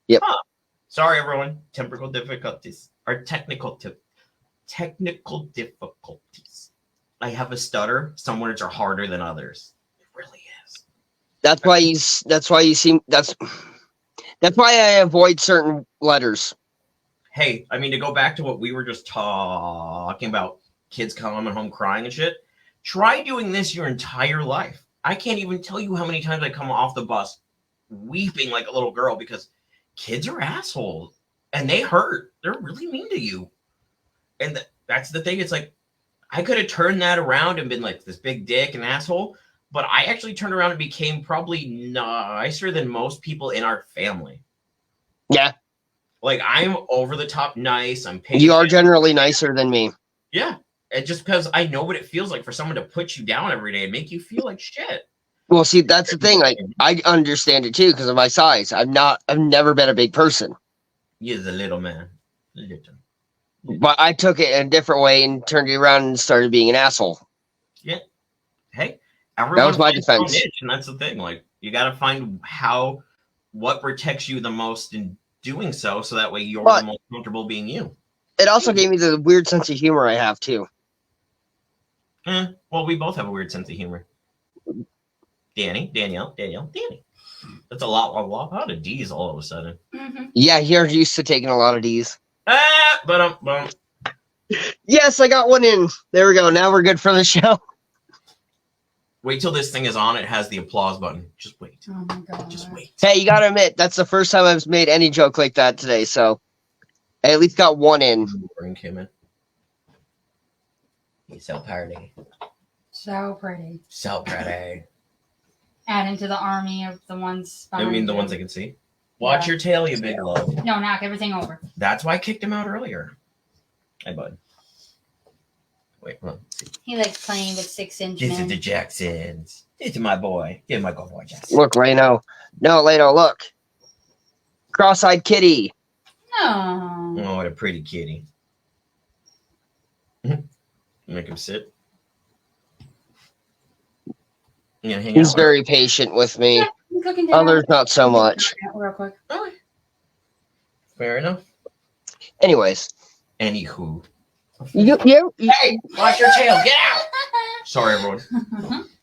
Yep. Huh. Sorry, everyone. Technical difficulties. I have a stutter. Some words are harder than others. It really is. That's why I avoid certain letters. Hey, I mean, to go back to what we were just talking about, kids coming home crying and shit. Try doing this your entire life. I can't even tell you how many times I come off the bus weeping like a little girl because kids are assholes and they hurt. They're really mean to you. And that's the thing. It's like, I could have turned that around and been like this big dick and asshole, but I actually turned around and became probably nicer than most people in our family. Yeah. Like, I'm over the top nice. I'm patient. You are generally nicer than me. Yeah. And just because I know what it feels like for someone to put you down every day and make you feel like shit. Well, see, that's the thing. Like, I understand it too because of my size. I've never been a big person. You're the little man. Little. But I took it in a different way and turned it around and started being an asshole. Yeah. Hey, everyone that was my defense. Niche, and that's the thing. Like, you got to find what protects you the most in doing so that way you're the most comfortable being you. It also gave me the weird sense of humor I have too. Well, we both have a weird sense of humor. Danielle. That's a lot of D's all of a sudden. Mm-hmm. Yeah, you're used to taking a lot of D's. But yes, I got one in. There we go. Now we're good for the show. Wait till this thing is on. It has the applause button. Just wait. Oh my god. Just wait. Hey, you gotta admit, that's the first time I've made any joke like that today, so I at least got one in. Ring came in. He's so pretty. So pretty. So pretty. Add into the army of the ones. I mean, the ones I can see. Watch your tail, you big love. No, knock everything over. That's why I kicked him out earlier. Hey, bud. Wait, hold on. He likes playing with 6-inch men. This is the Jacksons. This is my boy. This is my good boy, Jackson. Look, Leno. No, Leno, look. Cross-eyed kitty. Oh. Oh, what a pretty kitty. Make him sit. Yeah, hang He's out. very patient with me. Yeah, he's looking down. Others not so much. Real quick. Okay. Fair enough. Anyways, Anywho. you Hey, watch your tail. Get out. Sorry, everyone.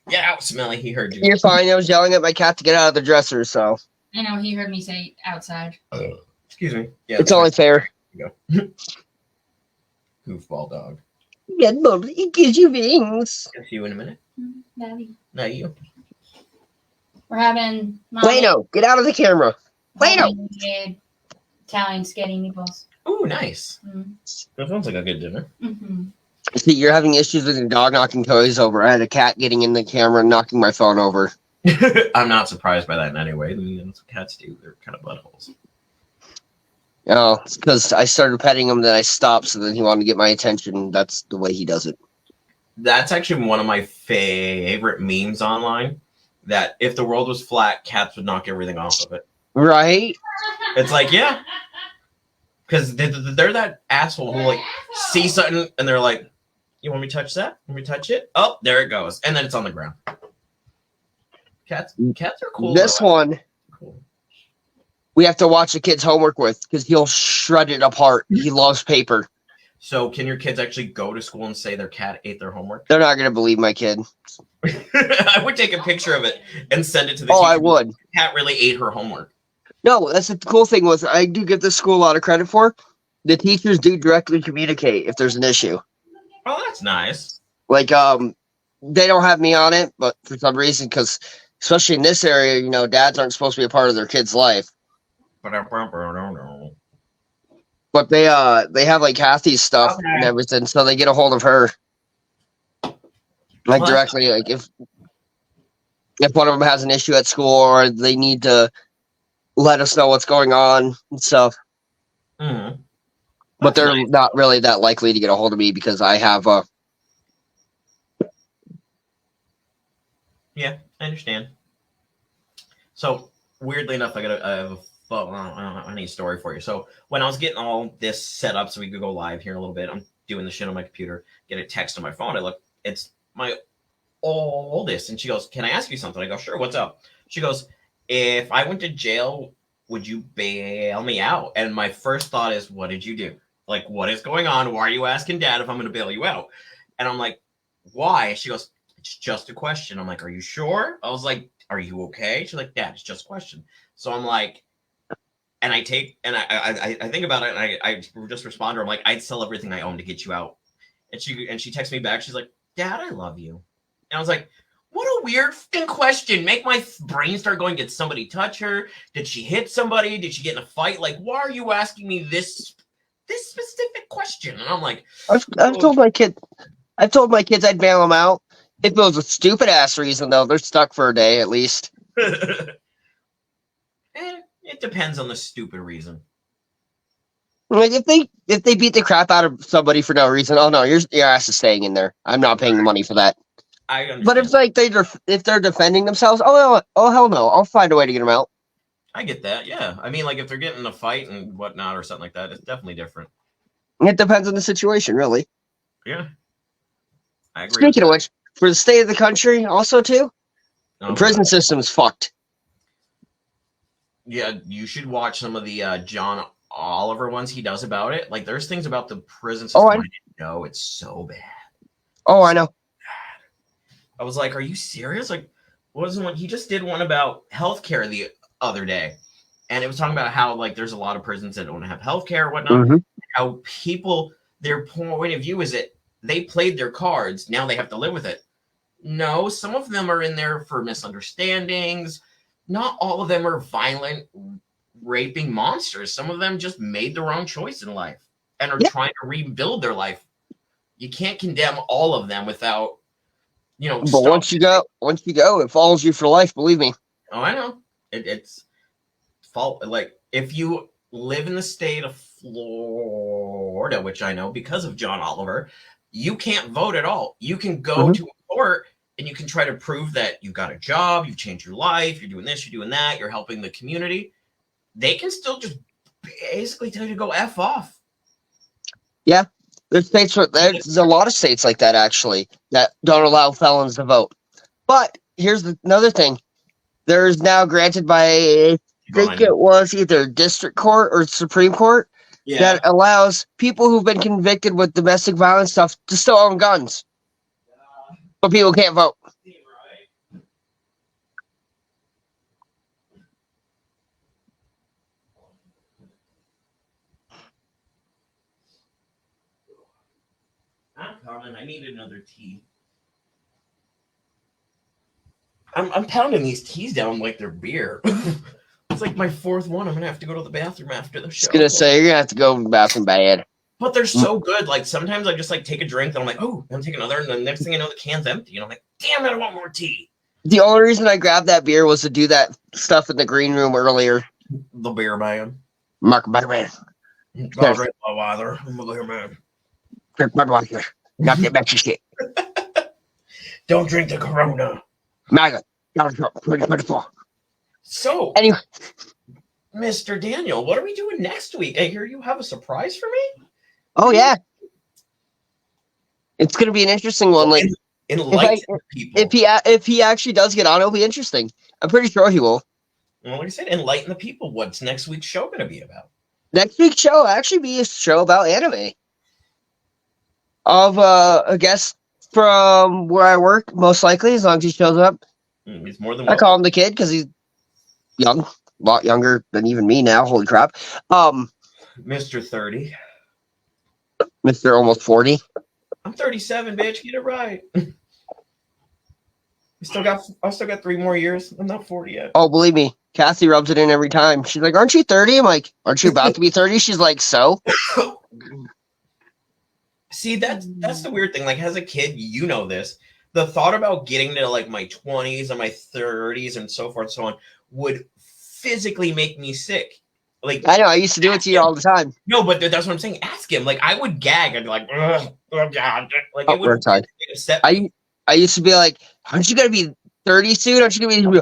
Get out, Smelly. He heard you. you're fine. I was yelling at my cat to get out of the dresser, so I know he heard me say outside. Excuse me. Yeah, it's only fair. goofball dog. Red Bull, it gives you wings. See you in a minute. Daddy. Not you. We're having Plano, get out of the camera. Plano. made Italian spaghetti meatballs. Ooh, nice. Mm. That sounds like a good dinner. Mm-hmm. See, you're having issues with your dog knocking toys over. I had a cat getting in the camera and knocking my phone over. I'm not surprised by that in any way. I mean, that's what cats do. They're kind of buttholes. Oh, it's because I started petting him, then I stopped, so then he wanted to get my attention. That's the way he does it. That's actually one of my favorite memes online. That if the world was flat, cats would knock everything off of it. Right? It's like, yeah. Because they're that asshole who, like, see something and they're like, you want me to touch that? Want me to touch it? Oh, there it goes. And then it's on the ground. Cats are cool. This though. one, Cool. we have to watch the kid's homework with because he'll shred it apart. He loves paper. So can your kids actually go to school and say their cat ate their homework? They're not going to believe my kid. I would take a picture of it and send it to the Oh, teacher. I would. The cat really ate her homework. No, that's the cool thing with I do give this school a lot of credit for. The teachers do directly communicate if there's an issue. Oh, that's nice. Like, they don't have me on it, but for some reason, because especially in this area, you know, dads aren't supposed to be a part of their kid's life. But they have like Kathy's stuff and Okay. everything, so they get a hold of her. Like Well, directly, like if one of them has an issue at school or they need to let us know what's going on and stuff. Mhm. But That's they're nice. not really that likely to get a hold of me because I have Yeah, I understand. So weirdly enough, I have a funny story for you. So when I was getting all this set up so we could go live here in a little bit, I'm doing the shit on my computer, get a text on my phone. I look, it's my oldest, and she goes, "Can I ask you something?" I go, "Sure, what's up?" She goes, "If I went to jail, would you bail me out?" And my first thought is, what did you do? Like, what is going on? Why are you asking Dad if I'm going to bail you out? And I'm like, why? She goes, "It's just a question." I'm like, "Are you sure?" I was like, "Are you okay?" She's like, "Dad, it's just a question." So I'm like, and I think about it, and I just respond to her. I'm like, "I'd sell everything I own to get you out." And she texts me back. She's like, "Dad, I love you." And I was like, what a weird fucking question. Make my brain start going, did somebody touch her? Did she hit somebody? Did she get in a fight? Like, why are you asking me this specific question? And I'm like, I've told my kids I'd bail them out. If it was a stupid ass reason though, they're stuck for a day at least. it depends on the stupid reason. Like if they beat the crap out of somebody for no reason, oh no, your ass is staying in there. I'm not paying the money for that. I understand. But if they're defending themselves, oh hell no, I'll find a way to get them out. I get that. Yeah. I mean, like if they're getting in a fight and whatnot or something like that, it's definitely different. It depends on the situation, really. Yeah. I agree. Speaking of which, for the state of the country, also too, the Okay. prison system's fucked. Yeah, you should watch some of the John Oliver ones he does about it. Like, there's things about the prison system I didn't know. It's so bad. Oh, I know. I was like, are you serious? Like, wasn't one he just did one about healthcare the other day, and it was talking about how like there's a lot of prisons that don't have healthcare or whatnot. Mhm. How people, their point of view is that they played their cards, now they have to live with it. No, some of them are in there for misunderstandings. Not all of them are violent, raping monsters. Some of them just made the wrong choice in life and are Yeah. trying to rebuild their life. You can't condemn all of them without, But stop- once you go, it follows you for life. Believe me. Oh, I know. It's fault. Like, if you live in the state of Florida, which I know because of John Oliver, you can't vote at all. You can go to a court and you can try to prove that you've got a job, you've changed your life, you're doing this, you're doing that, you're helping the community. They can still just basically tell you to go F off. There's there's a lot of states like that actually that don't allow felons to vote. But here's another thing. There's now granted by I think it was either district court or Supreme Court that allows people who've been convicted with domestic violence stuff to still own guns. But people can't vote. I'm coming. I need another tea. I'm pounding these teas down like they're beer. It's like my fourth one. I'm gonna have to go to the bathroom after the show. I was gonna say you're gonna have to go to the bathroom bad. But they're so good. Like sometimes I just like take a drink and I'm like, oh, I'm taking another, and the next thing I know, the can's empty, and I'm like, damn it, I want more tea. The only reason I grabbed that beer was to do that stuff in the green room earlier. The beer man. Mark Bugman. All right, my father. I'm the beer man. Not that much shit. Don't drink the Corona. Maga. 2024. So, Anyway, Mr. Daniel, what are we doing next week? I hear you have a surprise for me. oh yeah, it's gonna be an interesting one. Like Enlighten people. if he actually does get on, it'll be interesting. I'm pretty sure he will. Well, like I said, enlighten the people. What's next week's show going to be about? Next week's show will actually be a show about anime. Of a guest from where I work, most likely, as long as he shows up. He's more than I welcome. call him the kid because he's young, a lot younger than even me now. Holy crap. Mr. 30. Mr. Almost 40. I'm 37, bitch. Get it right. I still got 3 more years. I'm not 40 yet. Oh, believe me, Kathy rubs it in every time. She's like, "Aren't you 30?" I'm like, "Aren't you about to be 30?" She's like, "So." See, that's the weird thing. Like, as a kid, you know this. The thought about getting to like my 20s and my 30s and so forth and so on would physically make me sick. Like, I know, I used to do it to you all the time. No, but that's what I'm saying. Ask him. Like, I would gag. I'd be like, ugh, oh God. Like, it would upset me. I used to be like, "Aren't you gonna be 30 soon? Aren't you gonna be?"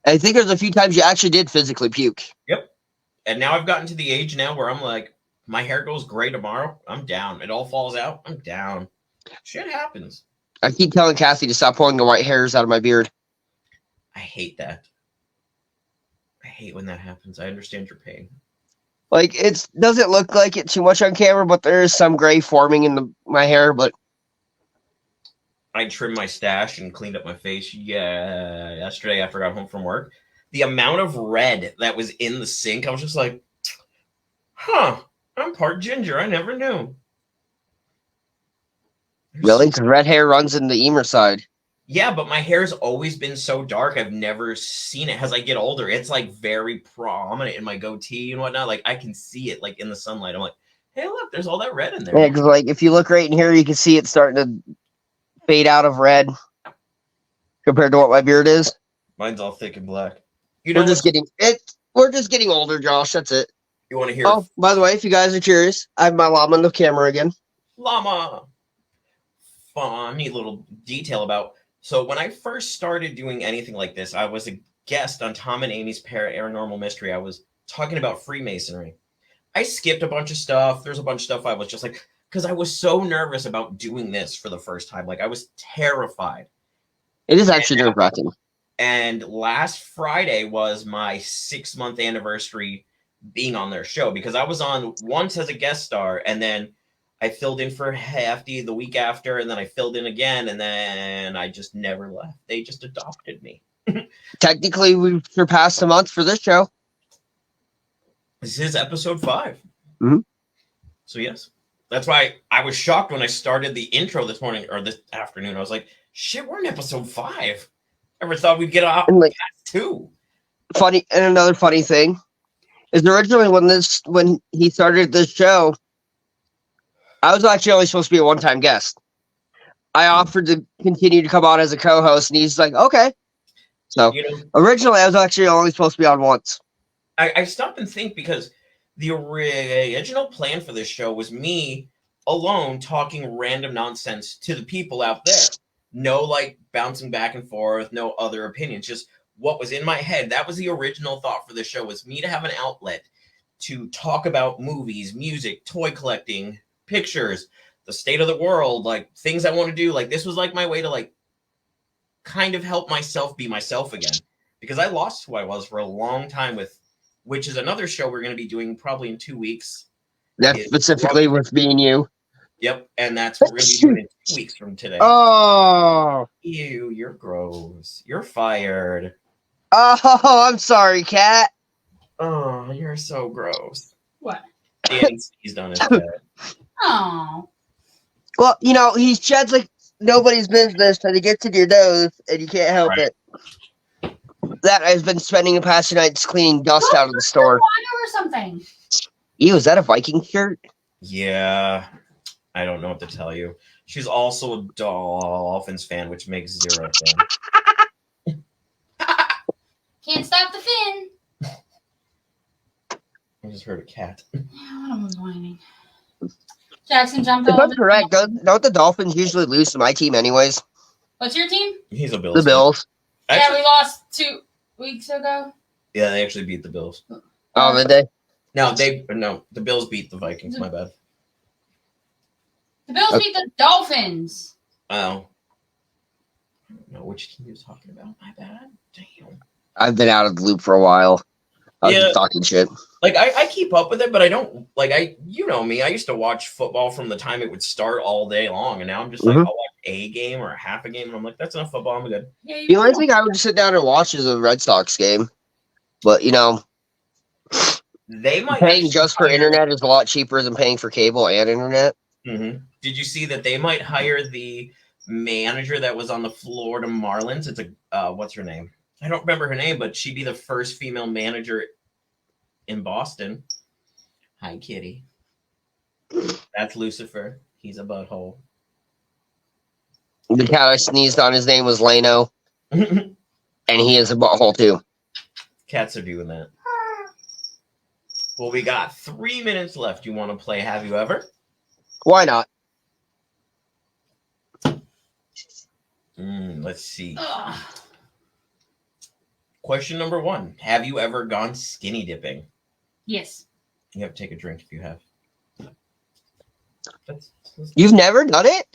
I think there's a few times you actually did physically puke. Yep. And now I've gotten to the age now where I'm like, my hair goes gray tomorrow. I'm down. It all falls out. I'm down. Shit happens. I keep telling Kathy to stop pulling the white hairs out of my beard. I hate that. I hate when that happens. I understand your pain. Like, it doesn't look like it too much on camera, but there is some gray forming in my hair. But I trimmed my stash and cleaned up my face. Yeah, yesterday after I got home from work, the amount of red that was in the sink, I was just like, huh, I'm part ginger. I never knew. really, because red hair runs in the Emer side. Yeah, but my hair's always been so dark. I've never seen it. As I get older, it's like very prominent in my goatee and whatnot. Like I can see it like in the sunlight. I'm like, hey, look, there's all that red in there. Yeah, because like if you look right in here, you can see it starting to fade out of red compared to what my beard is. Mine's all thick and black. You know, We're just getting older, Josh. That's it. You want to hear? Oh, by the way, if you guys are curious, I have my llama on the camera again. Llama. Funny little detail about. So when I first started doing anything like this, I was a guest on Tom and Amy's Paranormal Mystery. I was talking about Freemasonry. I skipped a bunch of stuff. There's a bunch of stuff I was just like, because I was so nervous about doing this for the first time. Like I was terrified. It is actually nerve-wracking. And last Friday was my 6-month anniversary being on their show because I was on once as a guest star and then I filled in for Hefty the week after, and then I filled in again, and then I just never left. They just adopted me. Technically, we've surpassed a month for this show. This is episode 5. Mm-hmm. So, yes. That's why I was shocked when I started the intro this morning, or this afternoon. I was like, shit, we're in episode 5. I never thought we'd get out And like, past 2. Funny, and another funny thing is originally when he started this show, I was actually only supposed to be a one-time guest. I offered to continue to come on as a co-host, and he's like, okay. So, originally, I was actually only supposed to be on once. I stopped and think because the original plan for this show was me alone talking random nonsense to the people out there. No, like, bouncing back and forth, no other opinions, just what was in my head. That was the original thought for the show, was me to have an outlet to talk about movies, music, toy collecting, pictures, the state of the world, like things I want to do. Like this was like my way to like kind of help myself be myself again, because I lost who I was for a long time with, which is another show we're going to be doing probably in 2 weeks. That's specifically with me and you. Yep, and that's what we're going to be doing in 2 weeks from today. Oh. Ew, you're gross. You're fired. Oh, I'm sorry, Cat. Oh, you're so gross. What? Danny sneezed on his bed. Oh. Well, you know, he sheds like nobody's business, and he gets in your nose, and you can't help Right. it. That has been spending the past 2 nights cleaning dust out of the store. Water or something. Ew, is that a Viking shirt? Yeah, I don't know what to tell you. She's also a Dolphins fan, which makes zero sense. Can't stop the fin. I just heard a cat. Yeah, one of them's whining. Jackson jumped If over I'm correct, don't the Dolphins usually lose to my team anyways? What's your team? He's a Bills The Bills. fan. Yeah, Actually, we lost 2 weeks ago. yeah, they actually beat the Bills. Oh, did they? No, the Bills beat the Vikings. My bad. The Bills beat the Dolphins. Oh. I don't know which team he was talking about. My bad. Damn. I've been out of the loop for a while. I've Yeah. been talking shit. Like I keep up with it, but I don't you know me. I used to watch football from the time it would start all day long, and now I'm just like, Mhm. I'll watch a game or a half a game, and I'm like, that's enough football. I'm good. Yeah, The only thing I would sit down and watch is a Red Sox game. But, you know, They might paying actually just for hire- internet is a lot cheaper than paying for cable and internet. Mhm. Did you see that they might hire the manager that was on the Florida Marlins? It's a what's her name? I don't remember her name, but she'd be the first female manager in Boston. Hi, Kitty. That's Lucifer. He's a butthole. The cat I sneezed on, his name was Leno, and he is a butthole too. Cats are doing that. Well, we got 3 minutes left. You want to play Have You Ever? Why not? Let's see. Ugh. Question number 1. Have you ever gone skinny dipping? Yes. You have to take a drink if you have. You've never done it?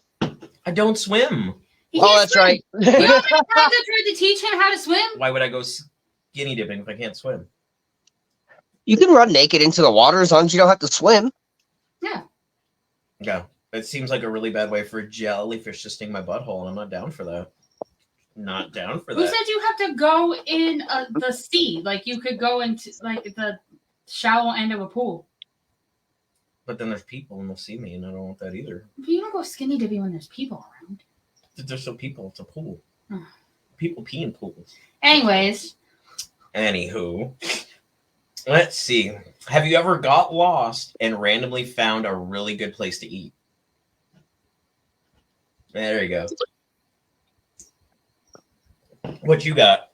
I don't swim. He Oh, can't that's swim. right. You know how many times I tried to teach him how to swim? Why would I go skinny dipping if I can't swim? You can run naked into the water as long as you don't have to swim. Yeah. It seems like a really bad way for a jellyfish to sting my butthole, and I'm not down for that. Not down for Who that. said you have to go in the sea? Like you could go into like the shallow end of a pool. But then there's people and they'll see me, and I don't want that either. But you don't go skinny dipping when there's people around. There's still people. It's a pool. Hmm. People pee in pools. Anyways, Anywho, let's see. Have you ever got lost and randomly found a really good place to eat? There you go. What you got?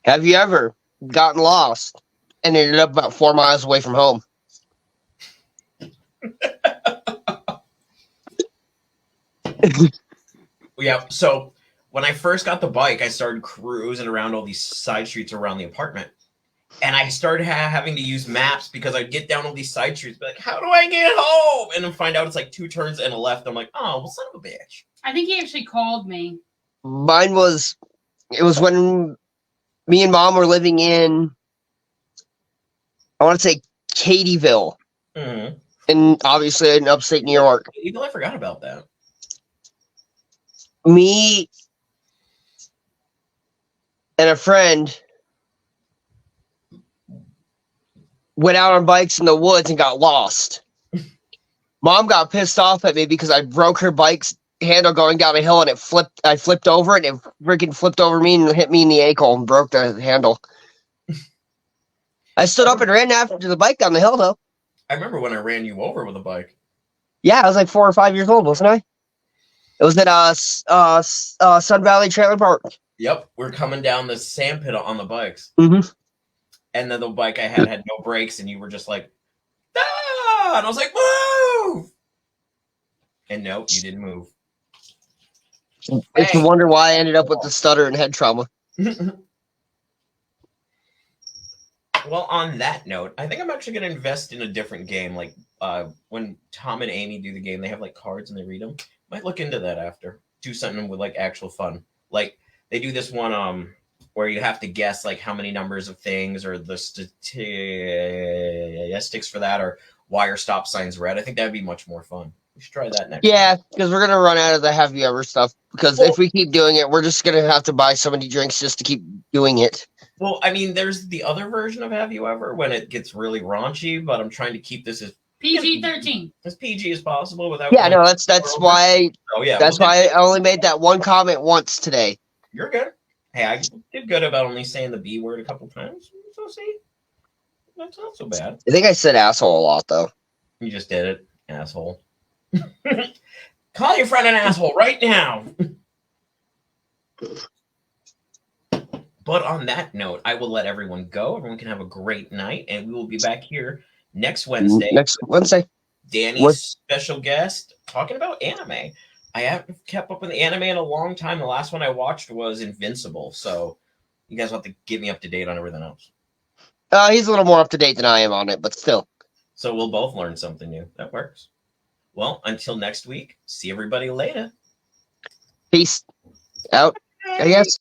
Have you ever gotten lost and ended up about 4 miles away from home? Yeah, so when I first got the bike, I started cruising around all these side streets around the apartment. And I started having to use maps because I'd get down all these side streets, be like, how do I get home? And then find out it's like 2 turns and a left. I'm like, oh, well, son of a bitch. I think he actually called me. Mine was, it was when me and Mom were living in, I want to say Katyville, Mm-hmm. and obviously in upstate New York. Even though I forgot about that. Me and a friend went out on bikes in the woods and got lost. Mom got pissed off at me because I broke her bike's handle going down a hill, and I flipped over it, and it freaking flipped over me and hit me in the ankle and broke the handle. I stood up and ran after the bike down the hill, though. I remember when I ran you over with a bike. Yeah, I was like 4 or 5 years old, wasn't I? It was at Sun Valley Trailer Park. Yep, we're coming down the sand pit on the bikes. Mm-hmm. And then the bike I had no brakes, and you were just like, ah! And I was like, move! And no, you didn't move. It's a wonder why I ended up with the stutter and head trauma. Well, on that note, I think I'm actually going to invest in a different game. Like when Tom and Amy do the game, they have like cards and they read them. Might look into that after. Do something with like actual fun. Like they do this one where you have to guess like how many numbers of things or the statistics for that or why are stop signs red. I think that'd be much more fun. We should try that next. Yeah, because we're gonna run out of the have you ever stuff. Because if we keep doing it, we're just gonna have to buy so many drinks just to keep doing it. Well, I mean, there's the other version of Have You Ever when it gets really raunchy, but I'm trying to keep this as PG-13. as PG as possible without. Yeah, going no, that's over. why Oh yeah, that's well, why I only made that one comment once today. you're good. Hey, I did good about only saying the B word a couple times. So see, that's not so bad. I think I said asshole a lot though. You just did it, asshole. Call your friend an asshole right now. But on that note, I will let everyone go. Everyone can have a great night, and we will be back here next Wednesday. Next Wednesday. Danny's What? special guest talking about anime. I haven't kept up with the anime in a long time. The last one I watched was Invincible, so you guys will have to get me up to date on everything else. He's a little more up to date than I am on it, but still. So we'll both learn something new. That works. Well, until next week, see everybody later. Peace out, I guess.